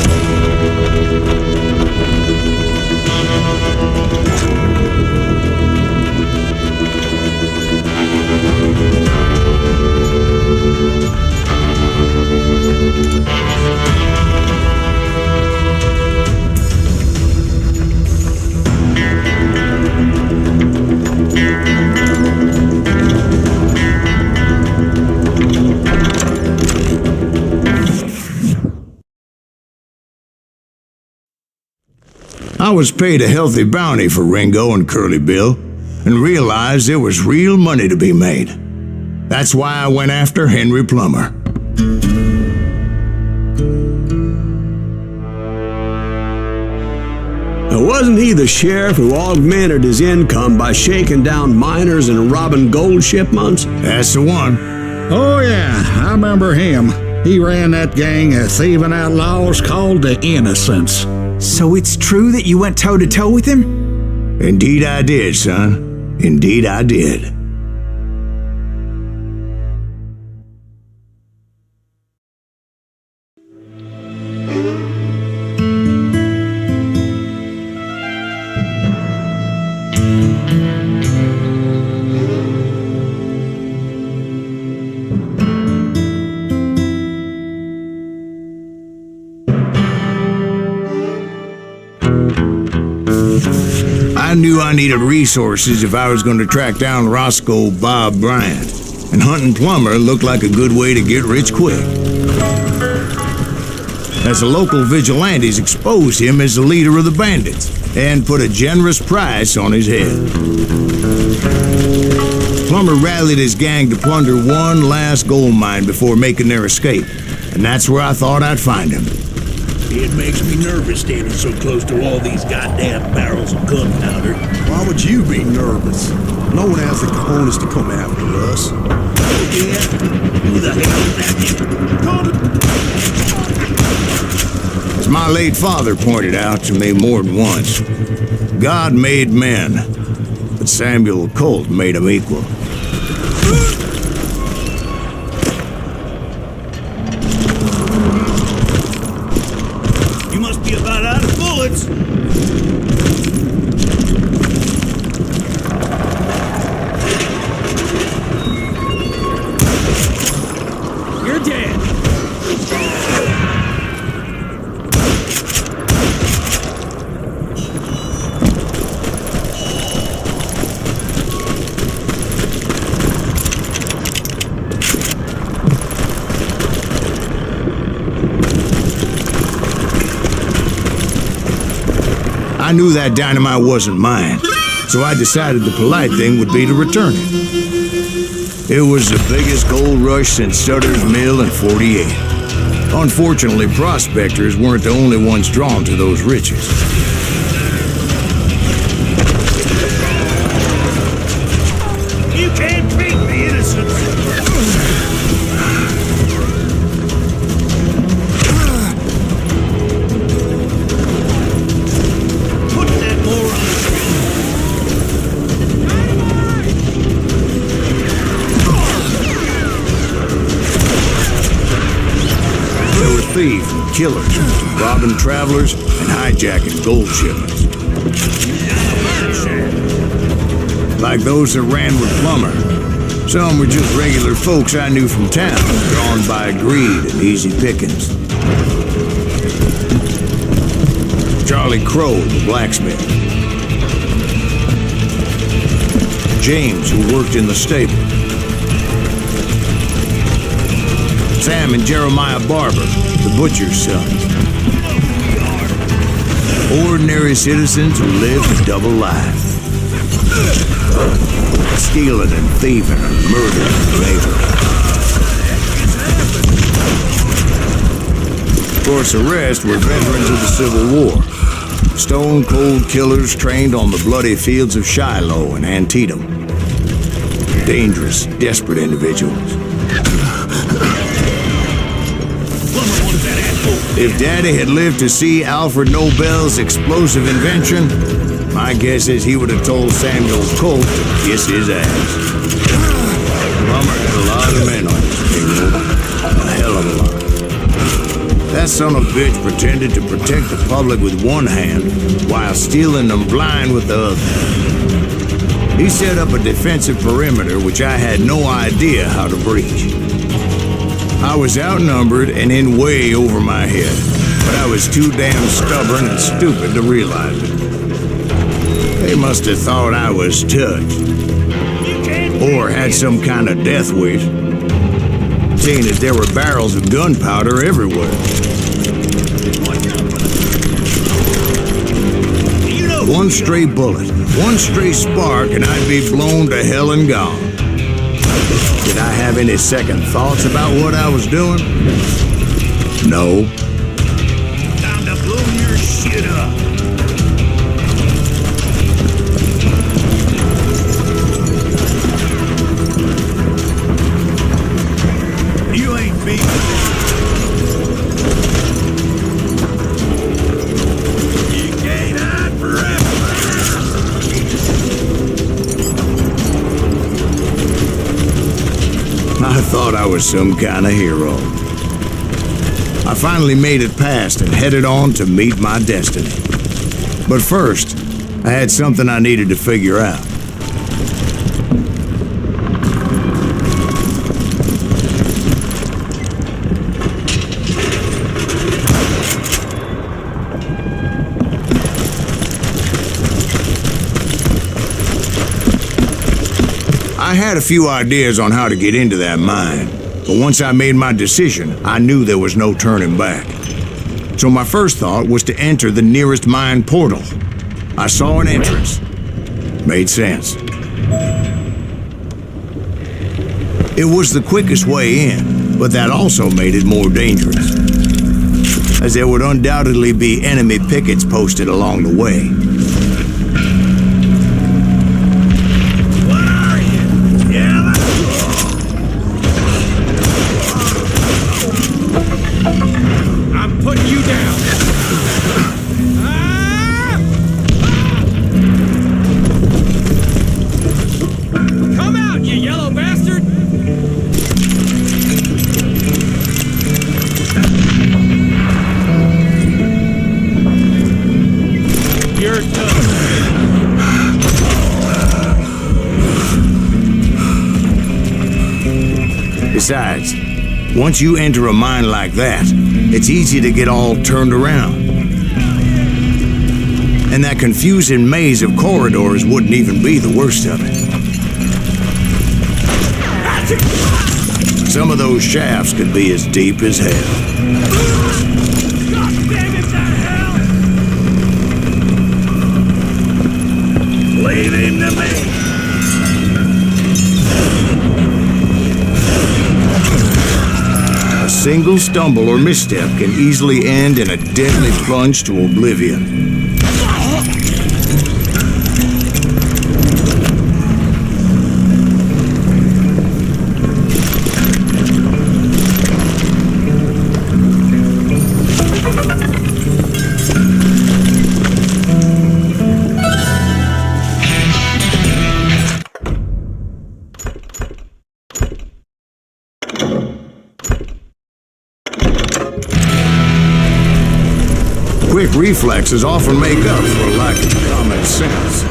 I was paid a healthy bounty for Ringo and Curly Bill, and realized there was real money to be made. That's why I went after Henry Plummer. Wasn't he the sheriff who augmented his income by shaking down miners and robbing gold shipments? That's the one. Oh, yeah, I remember him. He ran that gang of thieving outlaws called the Innocents. So it's true that you went toe-to-toe with him? Indeed I did, son. Indeed I did. I knew I needed resources if I was going to track down Roscoe Bob Bryant, and hunting Plummer looked like a good way to get rich quick. As the local vigilantes exposed him as the leader of the bandits, and put a generous price on his head. Plummer rallied his gang to plunder one last gold mine before making their escape, and that's where I thought I'd find him. It makes me nervous standing so close to all these goddamn barrels of gunpowder. Why would you be nervous? No one has the cojones to come after us. Oh, yeah? Who the hell is that? As my late father pointed out to me more than once, God made men, but Samuel Colt made them equal. You must be about out of bullets. You're dead. I knew that dynamite wasn't mine, so I decided the polite thing would be to return it. It was the biggest gold rush since Sutter's Mill in '48. Unfortunately, prospectors weren't the only ones drawn to those riches. You can't treat the innocents. Put that Mora on the There were thieves and killers, robbing travelers and hijacking gold shipments. Like those that ran with Plummer. Some were just regular folks I knew from town, drawn by greed and easy pickings. Charlie Crow, the blacksmith. James, who worked in the stable. Sam and Jeremiah Barber, the butcher's sons. Ordinary citizens who lived a double life. Stealing and thieving and murdering and raiding. course, the rest were veterans of the Civil War. Stone-cold killers trained on the bloody fields of Shiloh and Antietam. Dangerous, desperate individuals. If Daddy had lived to see Alfred Nobel's explosive invention, my guess is he would have told Samuel Colt to kiss his ass. Plummer had a lot of men on his payroll. A hell of a lot. That son of a bitch pretended to protect the public with one hand while stealing them blind with the other. He set up a defensive perimeter which I had no idea how to breach. I was outnumbered and in way over my head, but I was too damn stubborn and stupid to realize it. They must have thought I was touched, or had some kind of death wish, seeing as there were barrels of gunpowder everywhere. One stray bullet, one stray spark, and I'd be blown to hell and gone. Did I have any second thoughts about what I was doing? No. Time to blow your shit up. You ain't beat. You can't hide forever. I thought I was some kind of hero. I finally made it past and headed on to meet my destiny. But first, I had something I needed to figure out. I had a few ideas on how to get into that mine, but once I made my decision, I knew there was no turning back. So my first thought was to enter the nearest mine portal. I saw an entrance. Made sense. It was the quickest way in, but that also made it more dangerous, as there would undoubtedly be enemy pickets posted along the way. Besides, once you enter a mine like that, it's easy to get all turned around. And that confusing maze of corridors wouldn't even be the worst of it. Some of those shafts could be as deep as hell. God damn it, that hell! Leave him to me! A single stumble or misstep can easily end in a deadly plunge to oblivion. Quick reflexes often make up for a lack of common sense.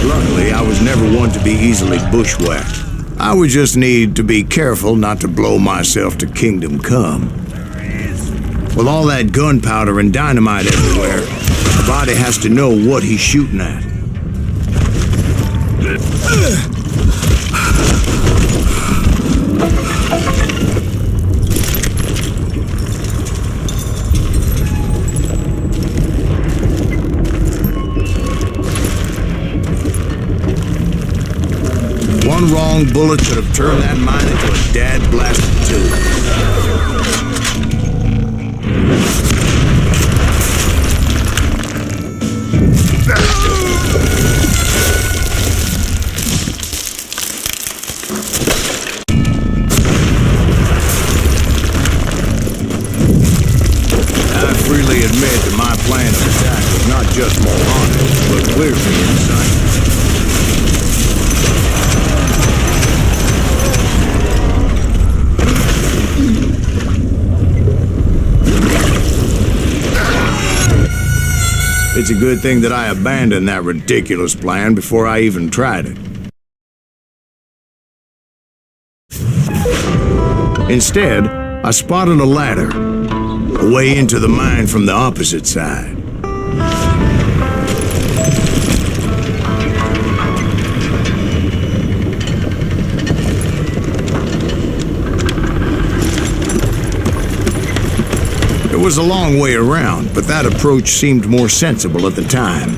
Luckily, I was never one to be easily bushwhacked. I would just need to be careful not to blow myself to kingdom come. With all that gunpowder and dynamite everywhere, the body has to know what he's shooting at. One wrong bullet could have turned that mine into a dad-blasted tube. not just more honest, but clearly in sight. It's a good thing that I abandoned that ridiculous plan before I even tried it. Instead, I spotted a ladder, a way into the mine from the opposite side. It was a long way around, but that approach seemed more sensible at the time.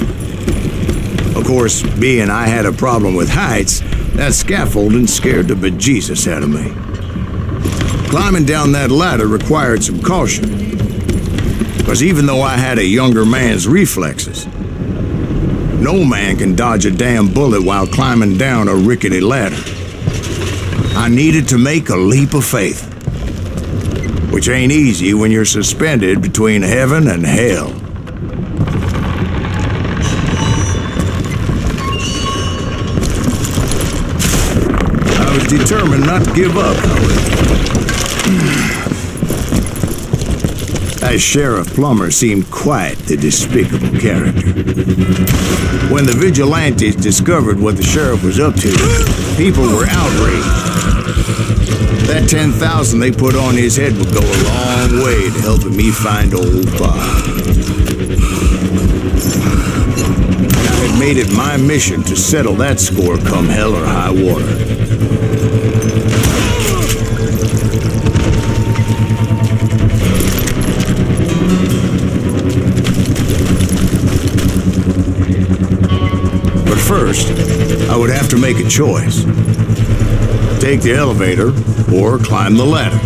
Of course, being I had a problem with heights, that scaffolding scared the bejesus out of me. Climbing down that ladder required some caution, because even though I had a younger man's reflexes, no man can dodge a damn bullet while climbing down a rickety ladder. I needed to make a leap of faith, which ain't easy when you're suspended between heaven and hell. I was determined not to give up, however. That Sheriff Plummer seemed quite the despicable character. When the vigilantes discovered what the sheriff was up to, people were outraged. That 10,000 they put on his head would go a long way to helping me find old Bob. I had made it my mission to settle that score come hell or high water. But first, I would have to make a choice. Take the elevator or climb the ladder.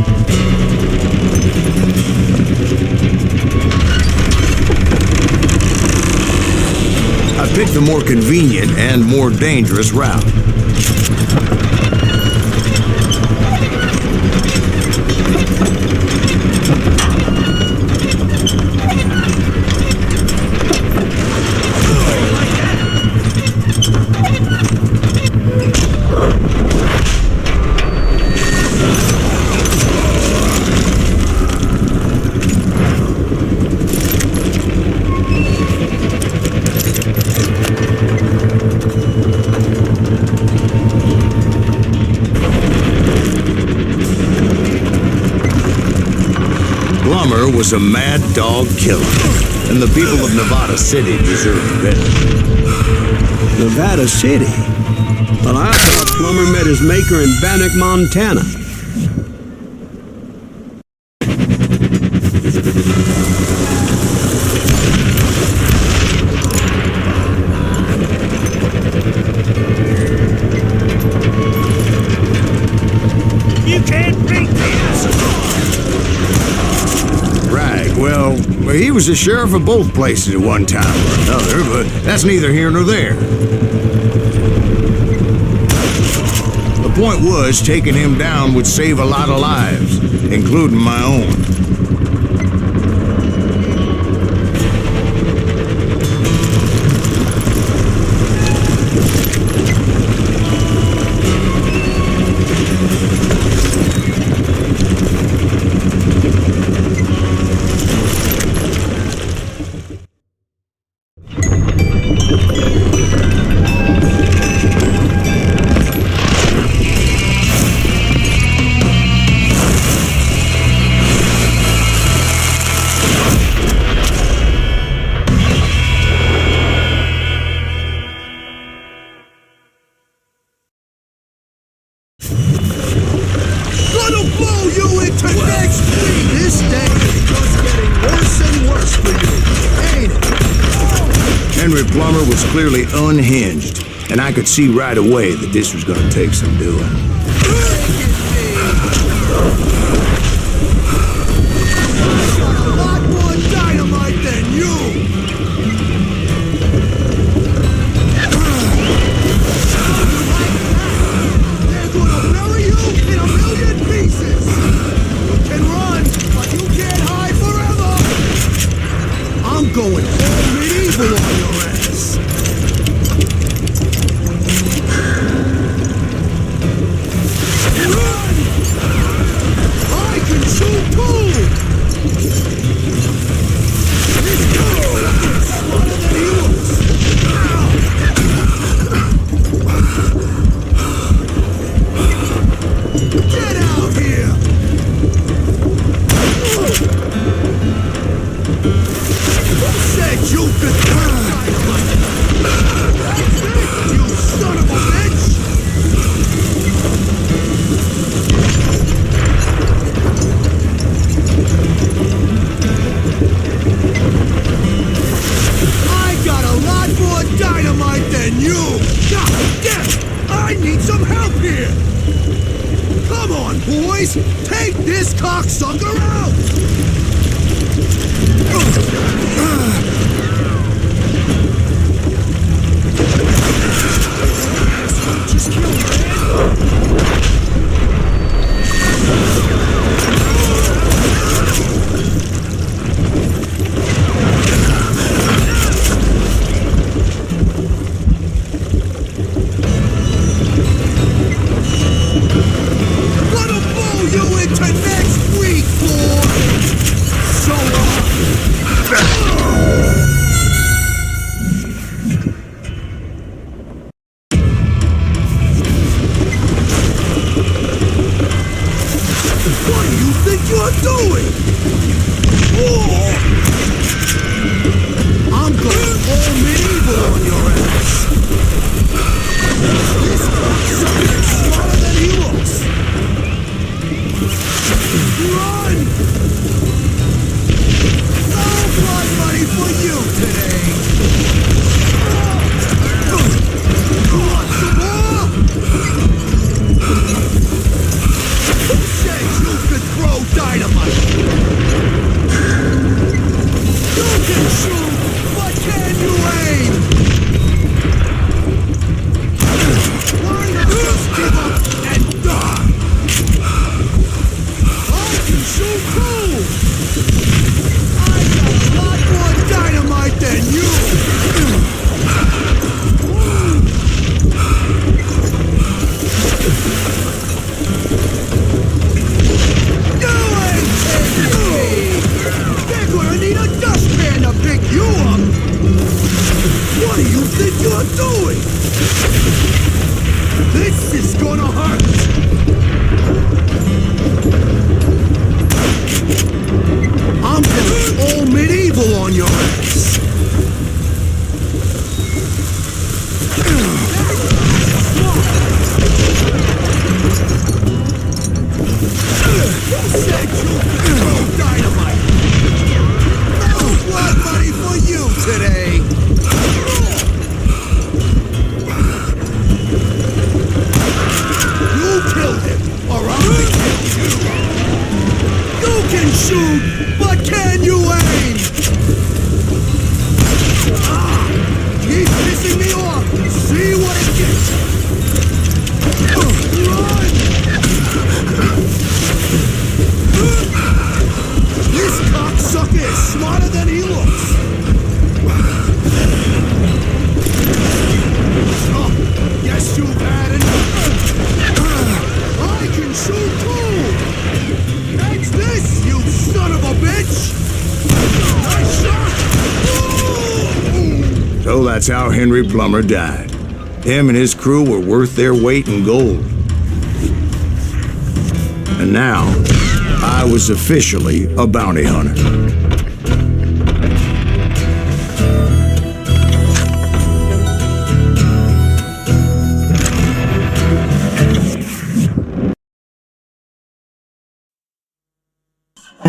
I picked the more convenient and more dangerous route. Plummer was a mad dog killer, and the people of Nevada City deserved better. Nevada City? Well, I thought Plummer met his maker in Bannock, Montana. You can't beat this! Right, well, he was the sheriff of both places at one time or another, but that's neither here nor there. The point was, taking him down would save a lot of lives, including my own. Plummer was clearly unhinged, and I could see right away that this was going to take some doing. A lot more dynamite than you! They're gonna bury you in a million pieces! You can run, but you can't hide forever! I'm going all medieval you could throw dynamite! You son of a bitch! I got a lot more dynamite than you! God damn! I need some help here! Come on, boys! Take this cocksucker out! Just kill him, gonna blow you into next week, boy! So what do you think you're doing? Oh! I'm going all medieval on your ass! This cocksucker is smarter than he looks! Run! No blood money for you today! You want some more? Who said you could throw dynamite? You can shoot, but can you aim? Why not just give up and die? I can shoot too! I got a lot more dynamite than you! You ain't taking me! They're gonna need a dustpan to pick you up! What do you think you're doing? This is gonna hurt! I'm going all medieval on your ass! Who said you could throw dynamite? No blood money for you today! You killed him, or I'm gonna kill you! You can shoot, but can you aim? Ah! He's pissing me off! See what it gets! Run! This cocksucker is smarter than he looks! Oh, guess you've had enough! I can shoot too! Catch this, you son of a bitch! Nice shot! Ooh. So that's how Henry Plummer died. Him and his crew were worth their weight in gold. And now, I was officially a bounty hunter.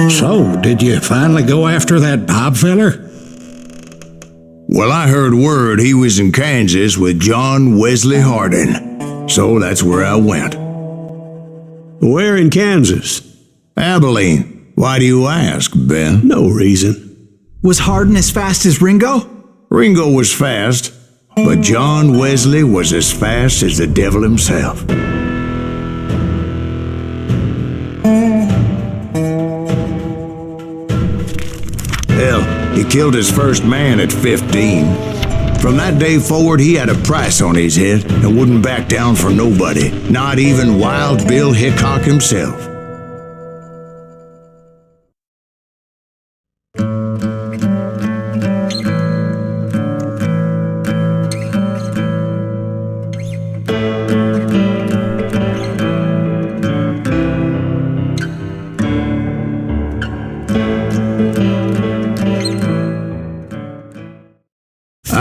So, did you finally go after that Bob feller? Well, I heard word he was in Kansas with John Wesley Hardin. So that's where I went. Where in Kansas? Abilene. Why do you ask, Ben? No reason. Was Hardin as fast as Ringo? Ringo was fast, but John Wesley was as fast as the devil himself. Hell, he killed his first man at 15. From that day forward, he had a price on his head and wouldn't back down for nobody, not even Wild Bill Hickok himself.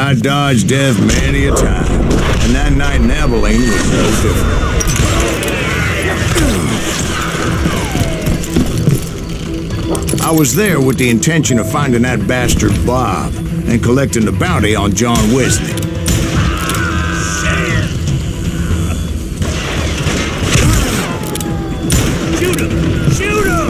I dodged death many a time, and that night in Abilene was no different. I was there with the intention of finding that bastard Bob and collecting the bounty on John Wesley. Shoot him! Shoot him!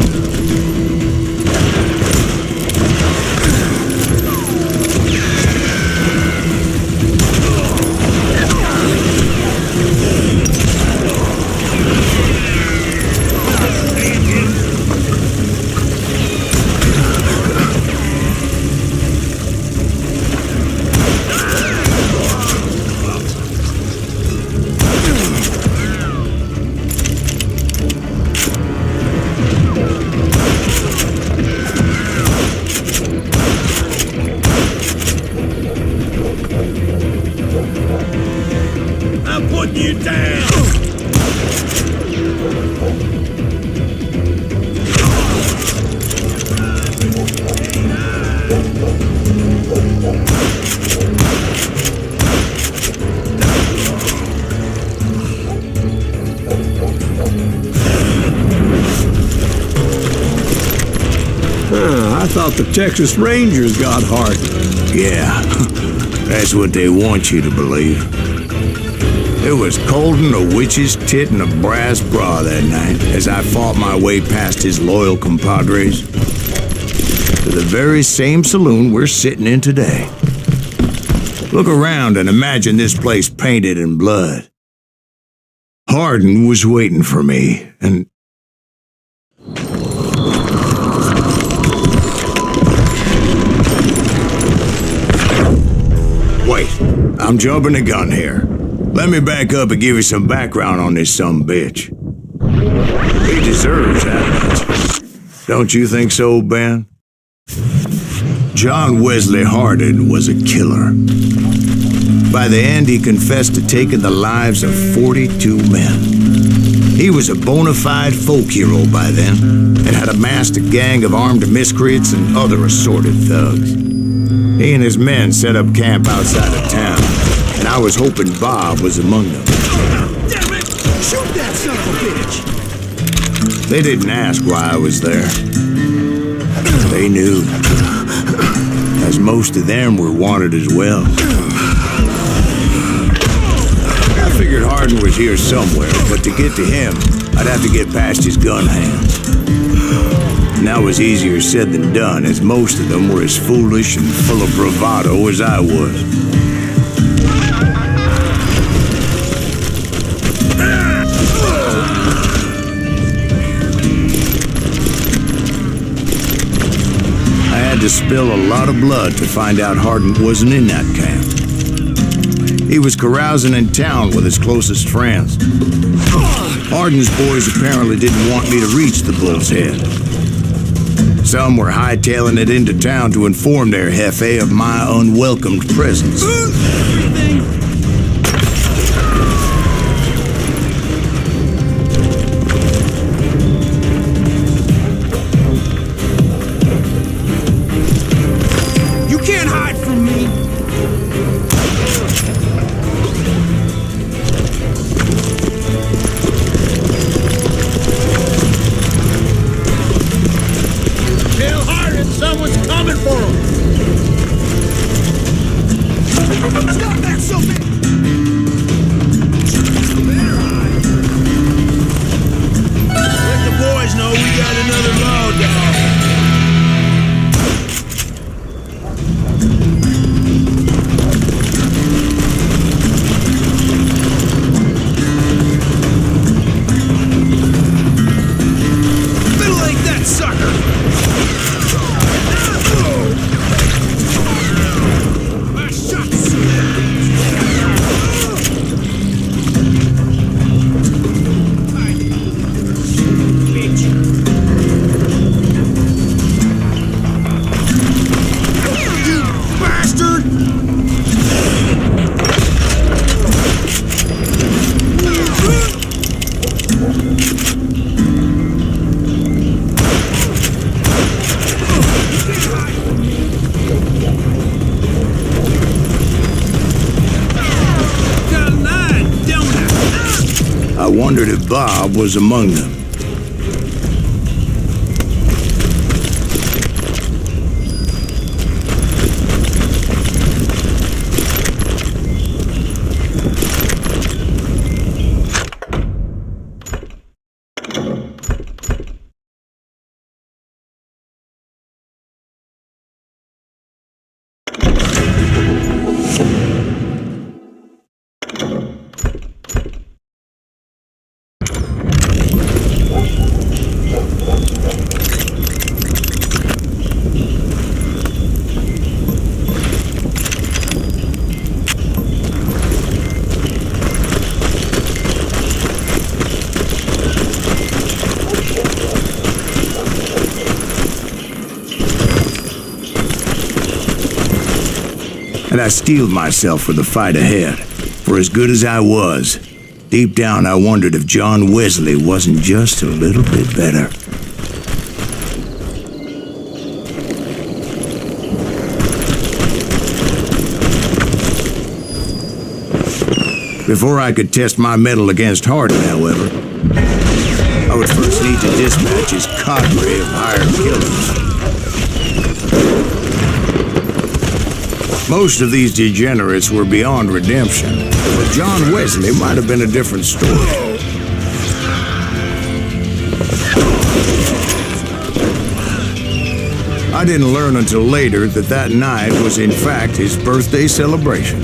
I'm putting you down! I thought the Texas Rangers got Hardin. Yeah, that's what they want you to believe. It was cold and a witch's tit and a brass bra that night as I fought my way past his loyal compadres to the very same saloon we're sitting in today. Look around and imagine this place painted in blood. Hardin was waiting for me, and wait, I'm jumping the gun here. Let me back up and give you some background on this sumbitch. He deserves that much. Don't you think so, Ben? John Wesley Hardin was a killer. By the end, he confessed to taking the lives of 42 men. He was a bona fide folk hero by then, and had amassed a gang of armed miscreants and other assorted thugs. He and his men set up camp outside of town, and I was hoping Bob was among them. Damn it! Shoot that son of a bitch! They didn't ask why I was there. They knew, as most of them were wanted as well. I figured Hardin was here somewhere, but to get to him, I'd have to get past his gun hands. And that was easier said than done, as most of them were as foolish and full of bravado as I was. I had to spill a lot of blood to find out Hardin wasn't in that camp. He was carousing in town with his closest friends. Hardin's boys apparently didn't want me to reach the Bull's Head. Some were hightailing it into town to inform their jefe of my unwelcomed presence. You can't hide from me! Tell Hardin someone's coming for him! Stop wondered if Bob was among them. And I steeled myself for the fight ahead. For as good as I was, deep down I wondered if John Wesley wasn't just a little bit better. Before I could test my mettle against Hardin, however, I would first need to dispatch his cadre of hired killers. Most of these degenerates were beyond redemption, but John Wesley might have been a different story. I didn't learn until later that that night was in fact his birthday celebration.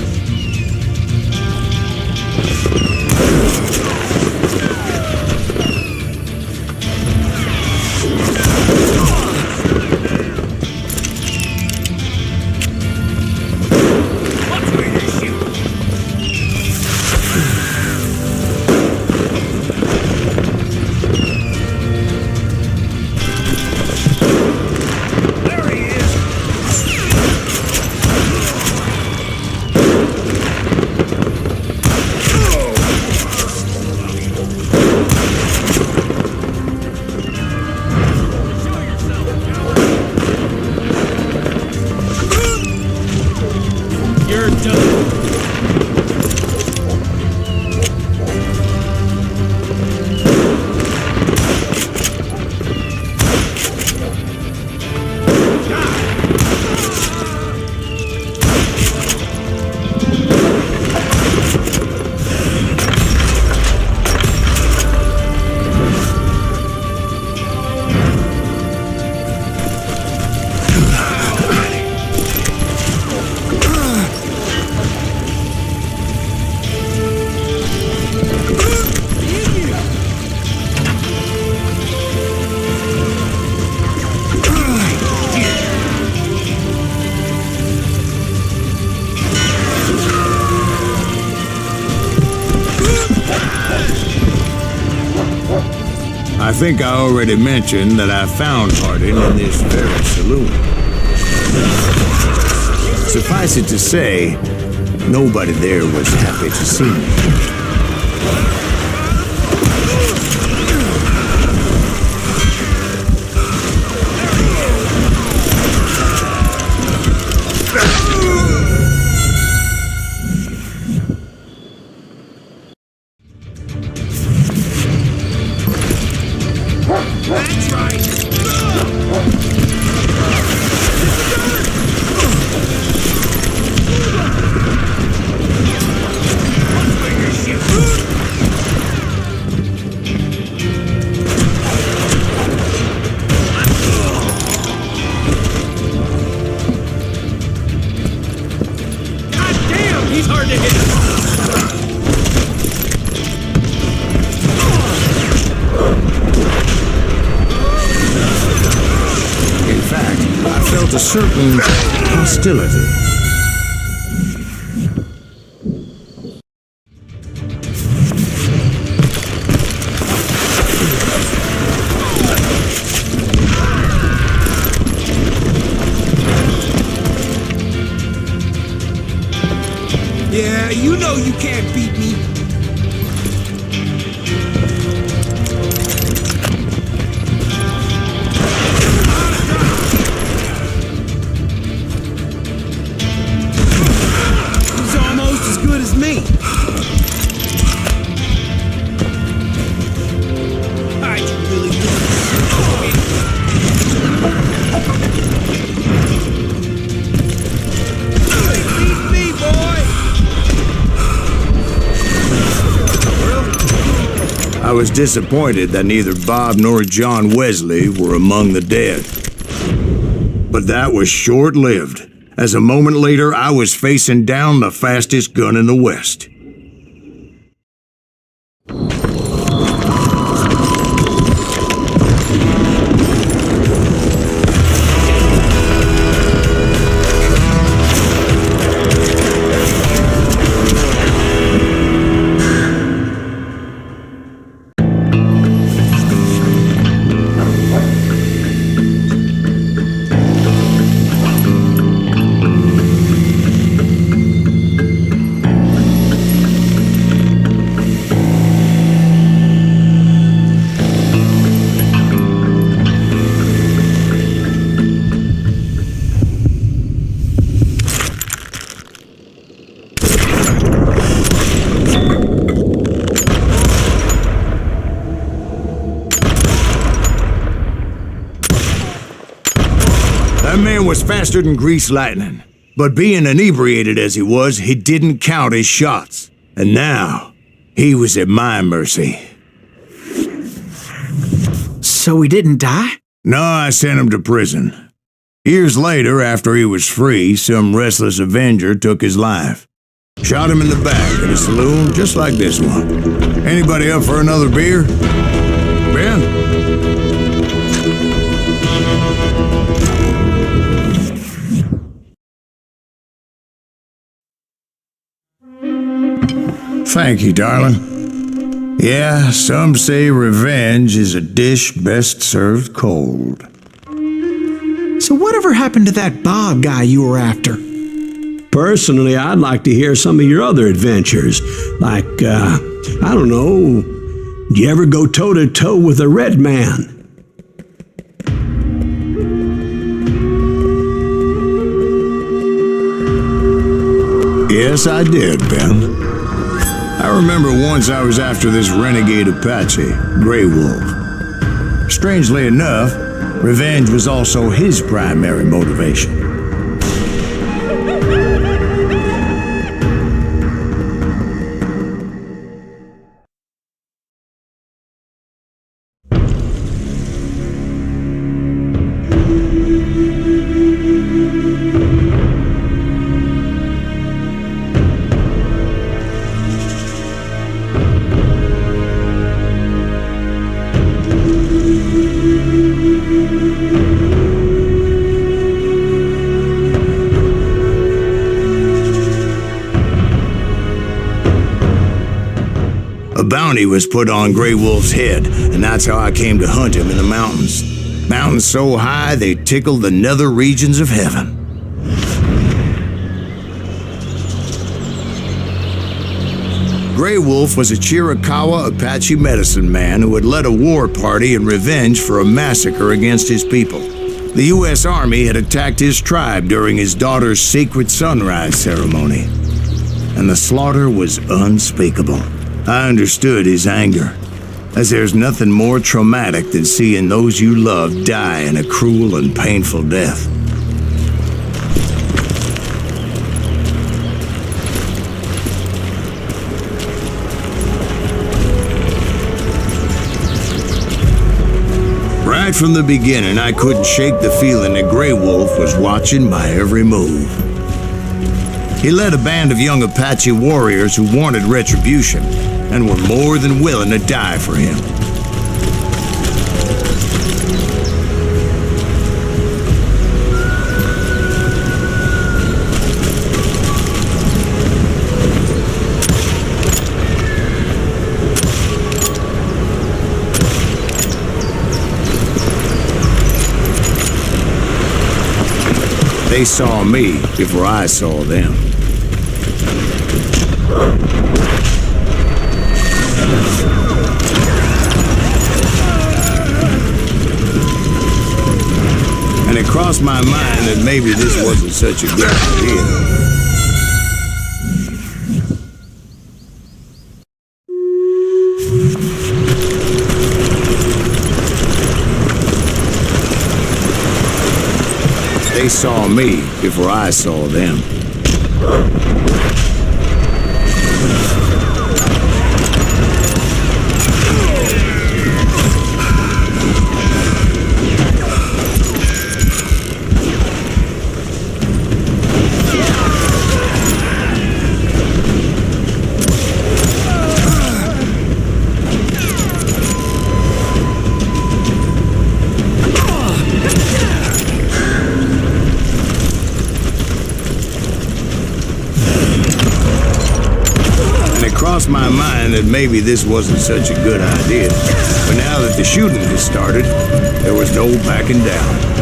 I think I already mentioned that I found Hardin in this very saloon. Suffice it to say, nobody there was happy to see me. That's right! God damn, he's hard to hit! Felt a certain hostility. Yeah, you know you can't beat me. He's almost as good as me. was disappointed that neither Bob nor John Wesley were among the dead. But that was short-lived, as a moment later I was facing down the fastest gun in the West. That man was faster than greased lightning. But being inebriated as he was, he didn't count his shots. And now, he was at my mercy. So he didn't die? No, I sent him to prison. Years later, after he was free, some restless avenger took his life. Shot him in the back at a saloon just like this one. Anybody up for another beer? Ben? Thank you, darling. Yeah, some say revenge is a dish best served cold. So whatever happened to that Bob guy you were after? Personally, I'd like to hear some of your other adventures. Like, I don't know, did you ever go toe-to-toe with a red man? Yes, I did, Ben. I remember once I was after this renegade Apache, Grey Wolf. Strangely enough, revenge was also his primary motivation. A bounty was put on Grey Wolf's head, and that's how I came to hunt him in the mountains. Mountains so high they tickled the nether regions of heaven. Grey Wolf was a Chiricahua Apache medicine man who had led a war party in revenge for a massacre against his people. The U.S. Army had attacked his tribe during his daughter's sacred sunrise ceremony, and the slaughter was unspeakable. I understood his anger, as there's nothing more traumatic than seeing those you love die in a cruel and painful death. Right from the beginning, I couldn't shake the feeling that Grey Wolf was watching my every move. He led a band of young Apache warriors who wanted retribution and were more than willing to die for him. They saw me before I saw them. And it crossed my mind that maybe this wasn't such a good idea. They saw me before I saw them. crossed my mind that maybe this wasn't such a good idea. But now that the shooting has started, there was no backing down.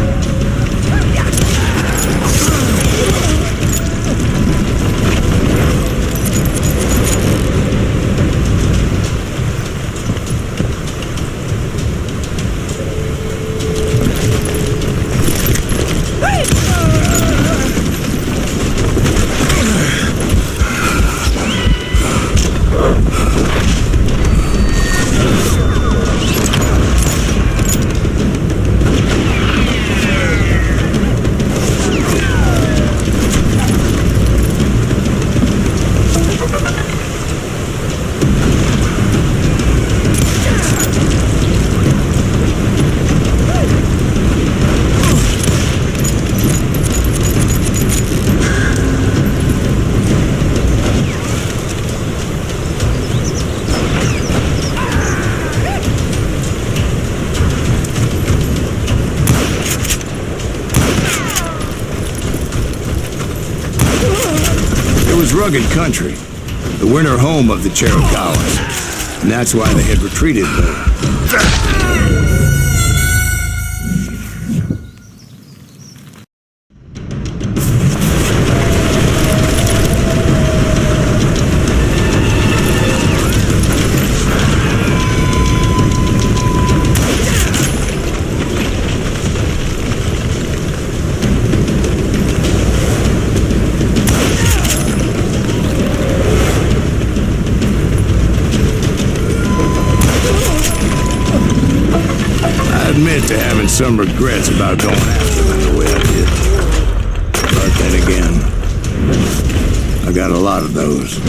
Rugged country, the winter home of the Chiricahuas, and that's why they had retreated there. To having some regrets about going after them the way I did. But then again, I got a lot of those.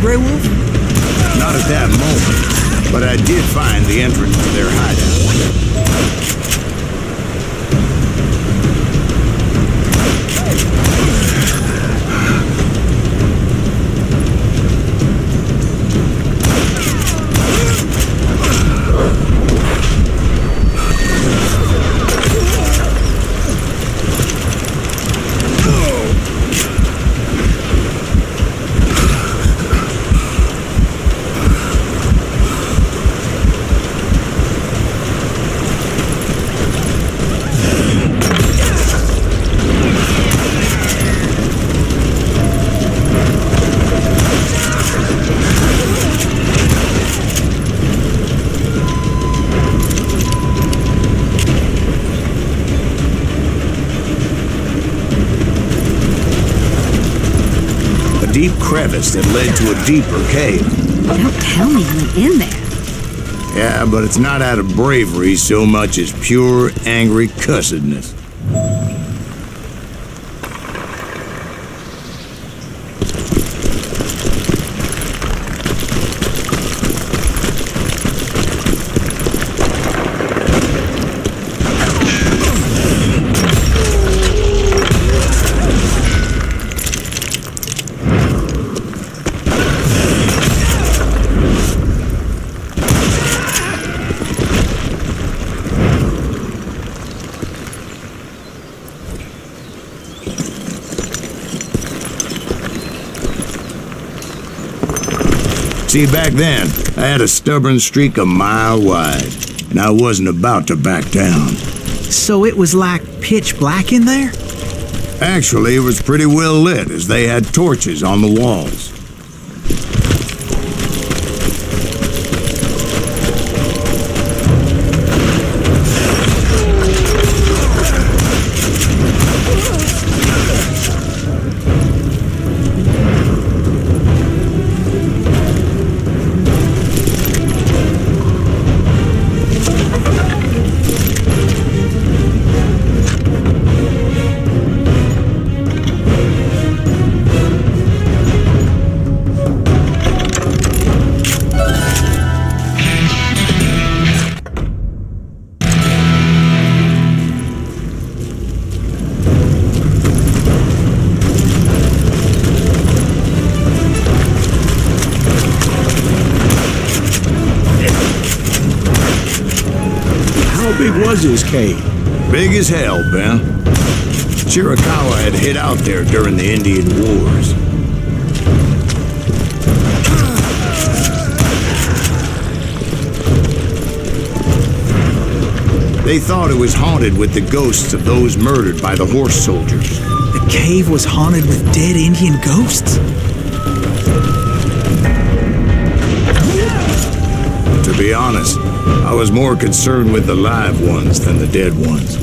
Grey Wolf? Not at that moment, but I did find the entrance to their hideout. Deep crevice that led to a deeper cave. Don't tell me you went in there. Yeah, but it's not out of bravery so much as pure, angry cussedness. See, back then, I had a stubborn streak a mile wide, and I wasn't about to back down. So it was like pitch black in there? Actually, it was pretty well lit, as they had torches on the walls. was his cave? Big as hell, Ben. Chiricahua had hid out there during the Indian Wars. They thought it was haunted with the ghosts of those murdered by the horse soldiers. The cave was haunted with dead Indian ghosts? To be honest, I was more concerned with the live ones than the dead ones.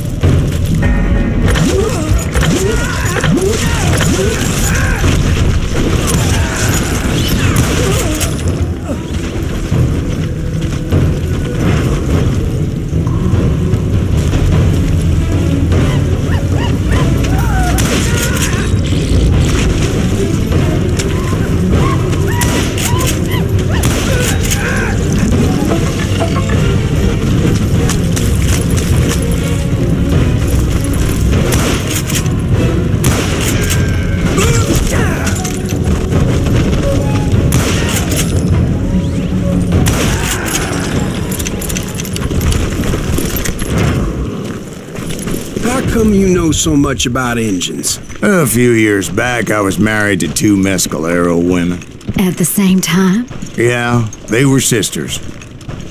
How come you know so much about engines? A few years back, I was married to 2 Mescalero women. At the same time? Yeah, they were sisters.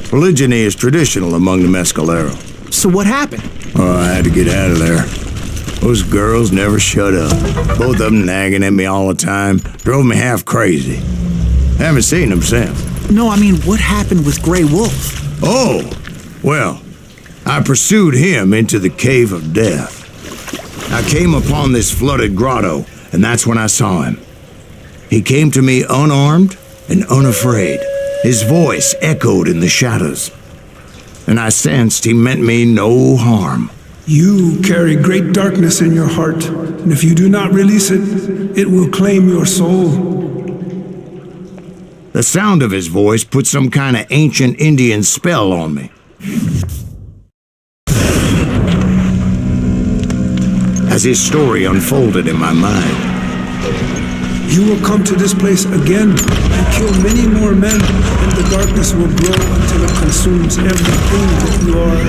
Polygyny is traditional among the Mescalero. So what happened? Oh, I had to get out of there. Those girls never shut up. Both of them nagging at me all the time. Drove me half crazy. Haven't seen them since. No, I mean, what happened with Grey Wolf? Oh, well, I pursued him into the Cave of Death. I came upon this flooded grotto, and that's when I saw him. He came to me unarmed and unafraid. His voice echoed in the shadows, and I sensed he meant me no harm. You carry great darkness in your heart, and if you do not release it, it will claim your soul. The sound of his voice put some kind of ancient Indian spell on me. As his story unfolded in my mind, You will come to this place again and kill many more men, and the darkness will grow until it consumes everything that you are.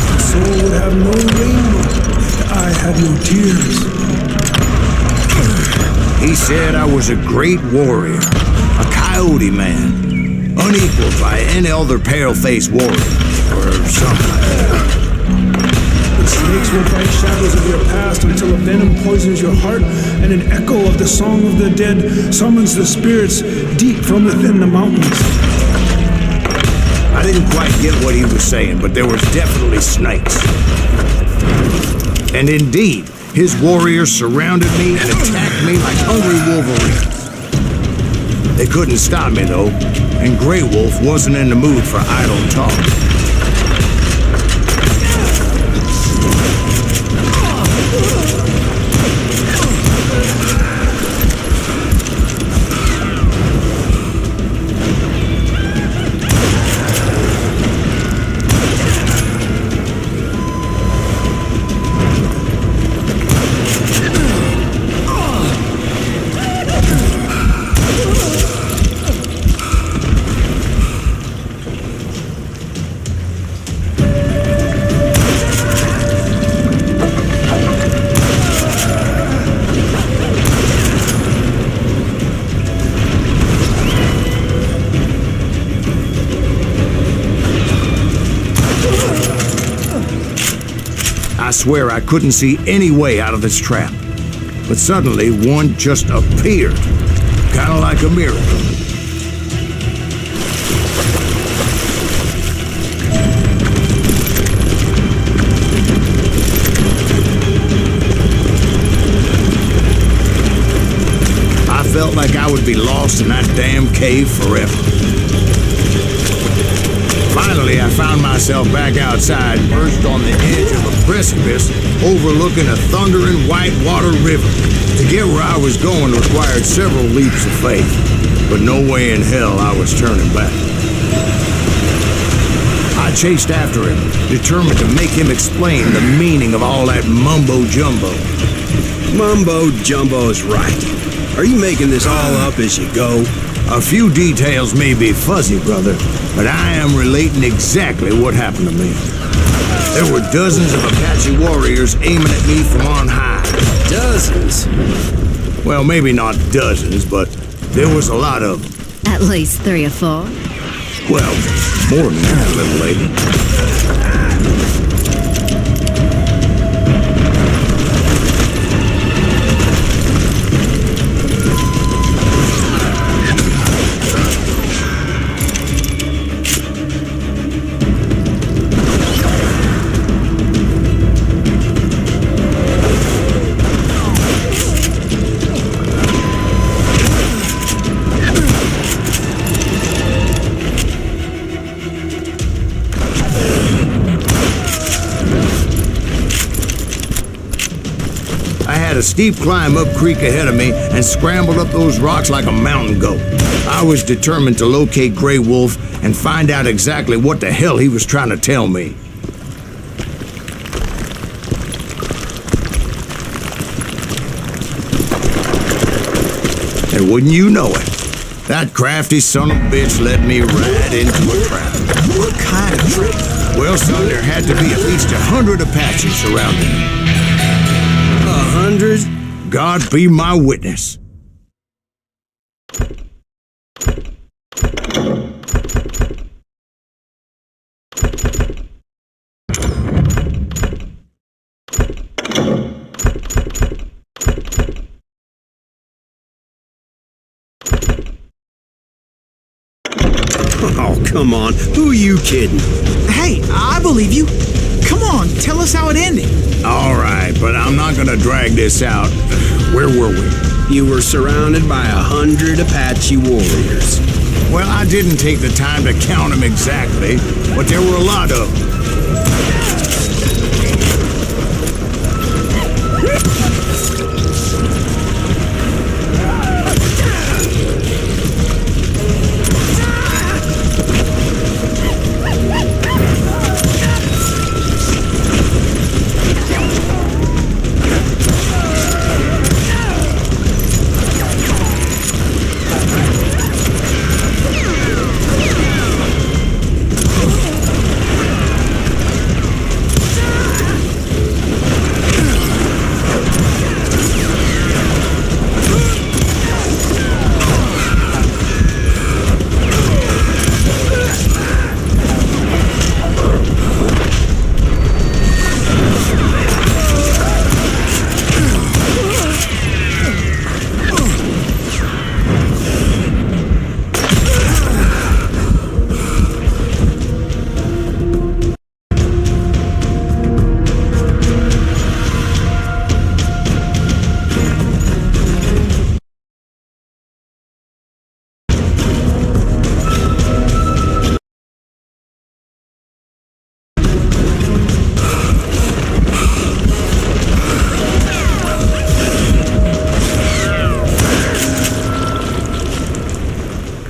The soul would have no rainbow, the eye had no tears. he said I was a great warrior, a coyote man, unequaled by any other pale-faced warrior, or something like that. The snakes will bite shadows of your past until a venom poisons your heart, and an echo of the song of the dead summons the spirits deep from within the mountains. I didn't quite get what he was saying, but there was definitely snakes. And indeed, his warriors surrounded me and attacked me like hungry wolverines. They couldn't stop me, though, and Grey Wolf wasn't in the mood for idle talk. I swear I couldn't see any way out of this trap. But suddenly, one just appeared. Kind of like a miracle. I felt like I would be lost in that damn cave forever. Finally, I found myself back outside, perched on the edge of a precipice overlooking a thundering whitewater river. To get where I was going required several leaps of faith, but no way in hell I was turning back. I chased after him, determined to make him explain the meaning of all that mumbo-jumbo. Mumbo-jumbo is right. Are you making this all up as you go? A few details may be fuzzy, brother, but I am relating exactly what happened to me. There were dozens of Apache warriors aiming at me from on high. Dozens? Well, maybe not dozens, but there was a lot of them. At least 3 or 4. Well, more than that, little lady. A steep climb up creek ahead of me and scrambled up those rocks like a mountain goat. I was determined to locate Grey Wolf and find out exactly what the hell he was trying to tell me. And wouldn't you know it, that crafty son of a bitch led me right into a trap. What kind of trick? Well, son, there had to be at least 100 Apaches surrounding me. 100? God be my witness. Oh, come on. Who are you kidding? Hey, I believe you. Come on, tell us how it ended. All right, but I'm not gonna drag this out. Where were we? You were surrounded by 100 Apache warriors. Well, I didn't take the time to count them exactly, but there were a lot of them.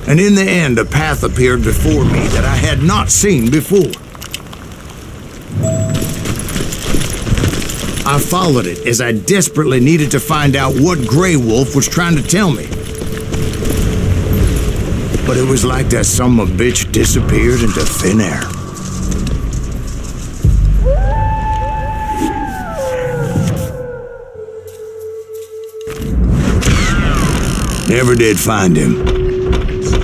And in the end, a path appeared before me that I had not seen before. I followed it as I desperately needed to find out what Grey Wolf was trying to tell me. But it was like that son of a bitch disappeared into thin air. Never did find him.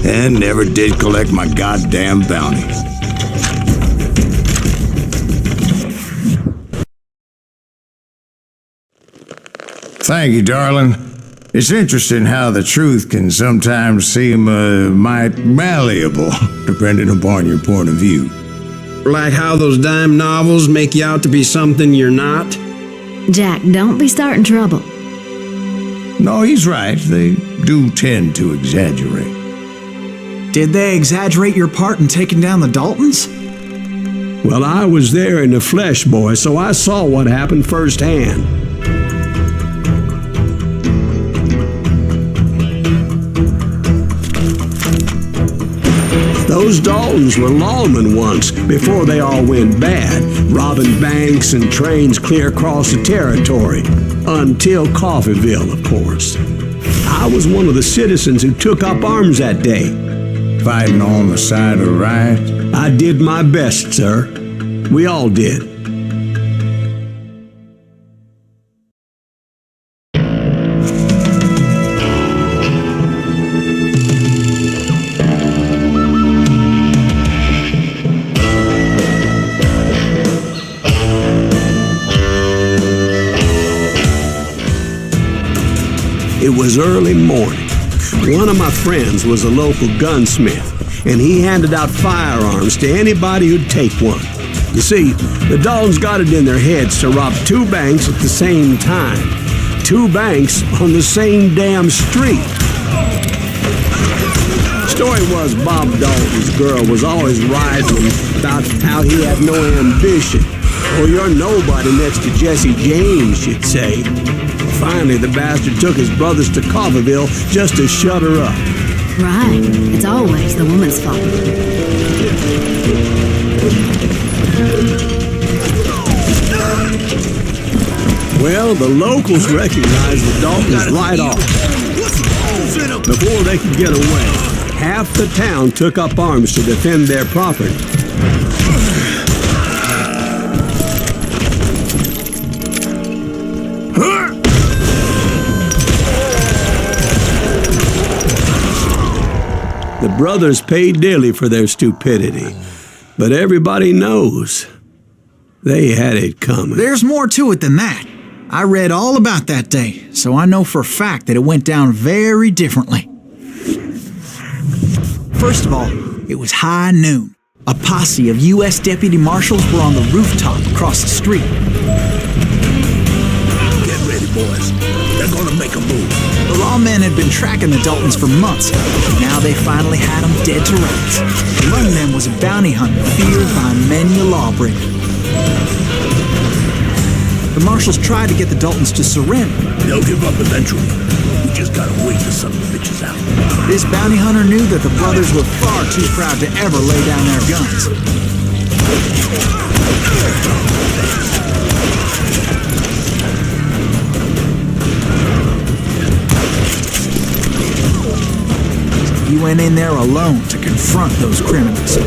And never did collect my goddamn bounty. Thank you, darling. It's interesting how the truth can sometimes seem might malleable, depending upon your point of view. Like how those dime novels make you out to be something you're not? Jack, don't be starting trouble. No, he's right. They do tend to exaggerate. Did they exaggerate your part in taking down the Daltons? Well, I was there in the flesh, boy, so I saw what happened firsthand. Those Daltons were lawmen once, before they all went bad, robbing banks and trains clear across the territory. Until Coffeeville, of course. I was one of the citizens who took up arms that day. Fighting on the side of right? I did my best, sir. We all did. It was early morning. One of my friends was a local gunsmith, and he handed out firearms to anybody who'd take one. You see, the Daltons got it in their heads to rob 2 banks at the same time. 2 banks on the same damn street. Story was Bob Dalton's girl was always writing about how he had no ambition. Or you're nobody next to Jesse James, she'd say. Finally, the bastard took his brothers to Coffeyville just to shut her up. Right. It's always the woman's fault. Well, the locals recognized the Daltons right off. Before they could get away, half the town took up arms to defend their property. The brothers paid dearly for their stupidity, but everybody knows they had it coming. There's more to it than that. I read all about that day, so I know for a fact that it went down very differently. First of all, it was high noon. A posse of U.S. deputy marshals were on the rooftop across the street. Get ready, boys. They're gonna make a move. The lawmen had been tracking the Daltons for months, and now they finally had them dead to rights. Among them was a bounty hunter feared by many a lawbreaker. The marshals tried to get the Daltons to surrender. They'll give up eventually. We just gotta wait till some bitches out. This bounty hunter knew that the brothers were far too proud to ever lay down their guns. He went in there alone to confront those criminals.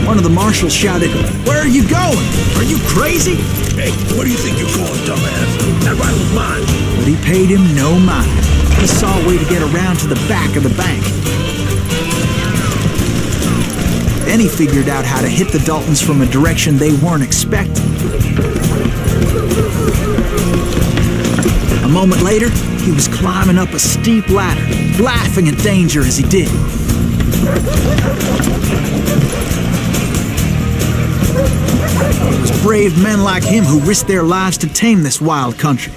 One of the marshals shouted, "Where are you going? Are you crazy?" Hey, what do you think you're going, dumbass? That rifle's mine. But he paid him no mind. He saw a way to get around to the back of the bank. Then he figured out how to hit the Daltons from a direction they weren't expecting. A moment later, he was climbing up a steep ladder, laughing at danger as he did. It was brave men like him who risked their lives to tame this wild country.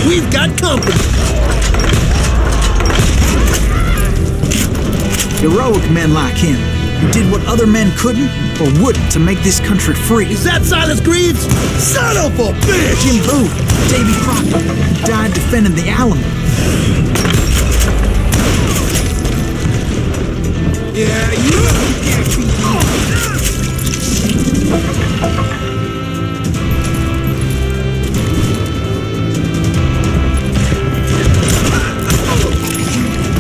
We've got company. Heroic men like him, who did what other men couldn't or wouldn't to make this country free. Is that Silas Greaves? Son of a bitch! Jim Booth, Davy Crockett, who died defending the Alamo. Yeah, you can't beat me.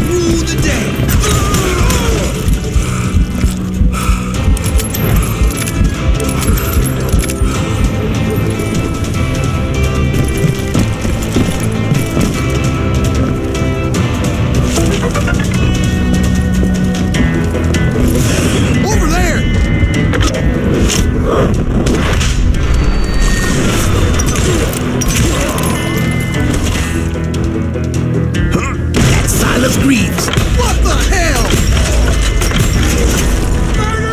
Rule the day. Over there! That's Silas Greaves. What the hell?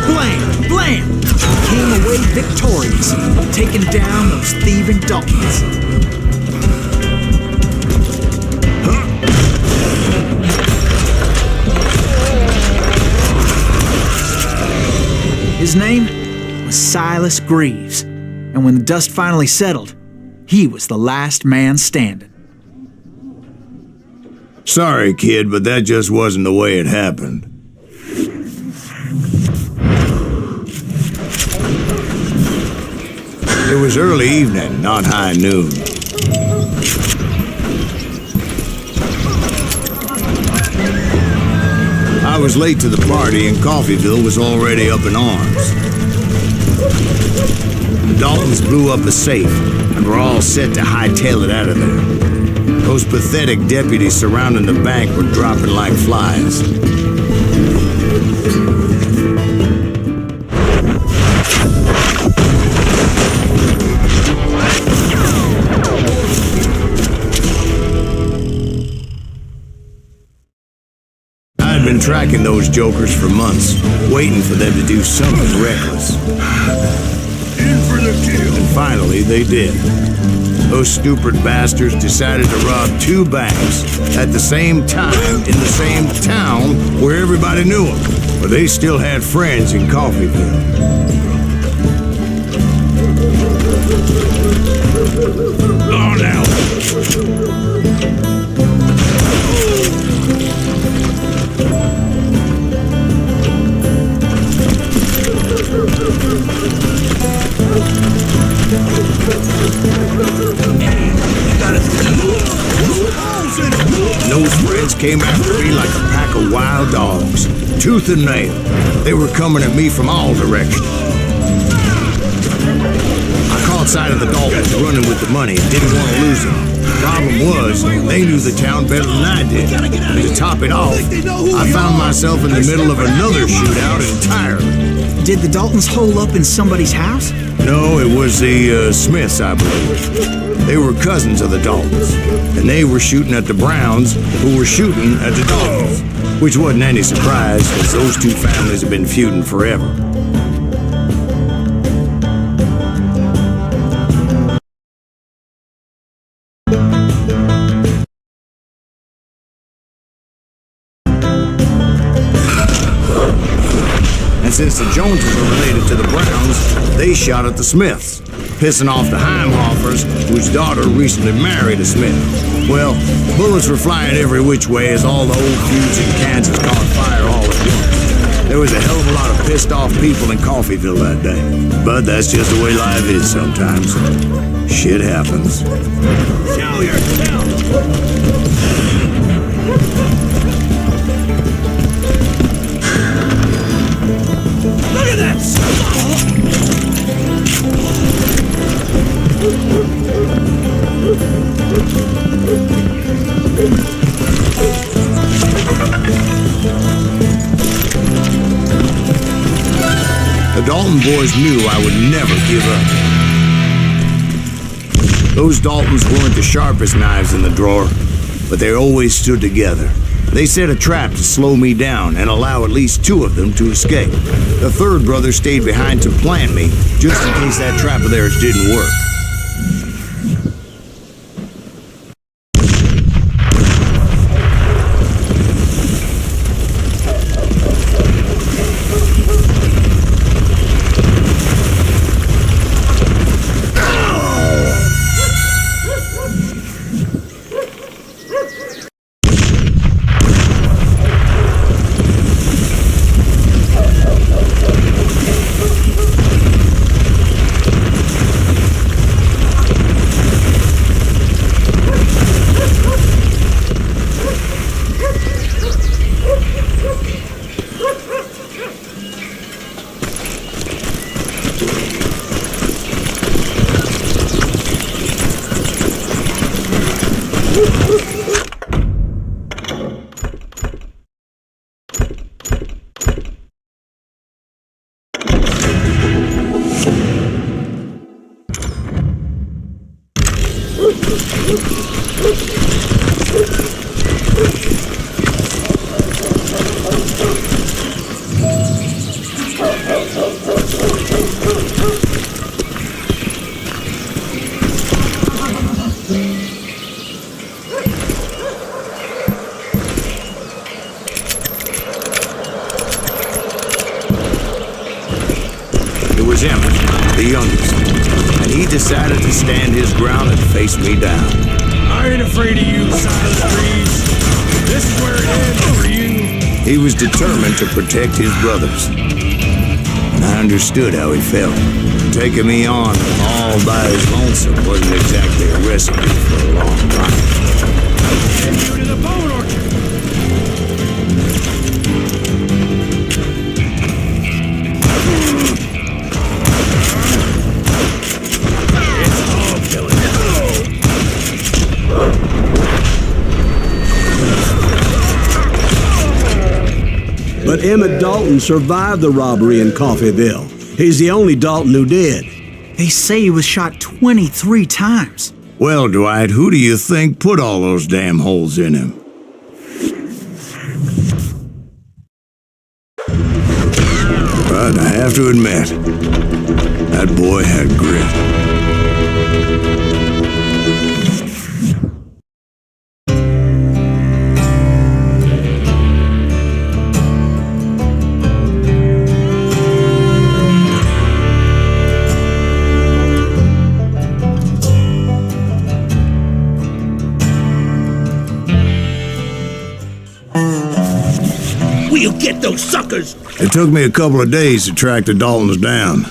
Blam! Blam! He came away victorious, taking down those thieving Daltons. His name was Silas Greaves, and when the dust finally settled, He was the last man standing. Sorry, kid, but that just wasn't the way it happened. It was early evening, not high noon. I was late to the party and Coffeyville was already up in arms. The Daltons blew up a safe and were all set to hightail it out of there. Those pathetic deputies surrounding the bank were dropping like flies. I'd been tracking those jokers for months, waiting for them to do something reckless. In for the kill. And finally, they did. Those stupid bastards decided to rob 2 banks at the same time in the same town where everybody knew them, but they still had friends in Coffeyville. Oh, now. Those friends came after me like a pack of wild dogs, tooth and nail. They were coming at me from all directions. I caught sight of the Daltons running with the money and didn't want to lose them. Problem was, they knew the town better than I did. And to top it off, I found myself in the middle of another shootout entirely. Did the Daltons hole up in somebody's house? No, it was the Smiths, I believe. They were cousins of the Daltons, and they were shooting at the Browns, who were shooting at the Daltons, which wasn't any surprise, because those 2 families have been feuding forever. And since the Joneses were related to the Browns, they shot at the Smiths, pissing off the Heimhoffers, whose daughter recently married a Smith. Well, bullets were flying every which way as all the old feuds in Kansas caught fire all at once. There was a hell of a lot of pissed off people in Coffeyville that day. But that's just the way life is sometimes. Shit happens. Show yourself. Look at that! The Dalton boys knew I would never give up. Those Daltons weren't the sharpest knives in the drawer, but they always stood together. They set a trap to slow me down and allow at least 2 of them to escape. The 3rd brother stayed behind to plant me, just in case that trap of theirs didn't work. It was Emmett, the youngest, and he decided to stand his ground and face me down. I ain't afraid of you, Silent Breeze. This is where it ends for you. He was determined to protect his brothers. And I understood how he felt. Taking me on all by his lonesome wasn't exactly a recipe for a long ride. Send you to the bone orchard. It's all killing. But Emmett Dalton survived the robbery in Coffeyville. He's the only Dalton who did. They say he was shot 23 times. Well, Dwight, who do you think put all those damn holes in him? But I have to admit, that boy had grit. We'll get those suckers! It took me a couple of days to track the Daltons down.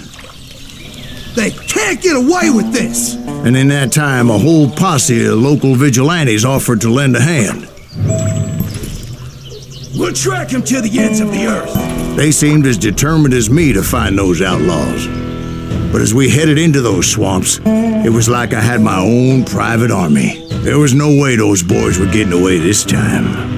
They can't get away with this! And in that time, a whole posse of local vigilantes offered to lend a hand. We'll track him to the ends of the earth. They seemed as determined as me to find those outlaws. But as we headed into those swamps, it was like I had my own private army. There was no way those boys were getting away this time.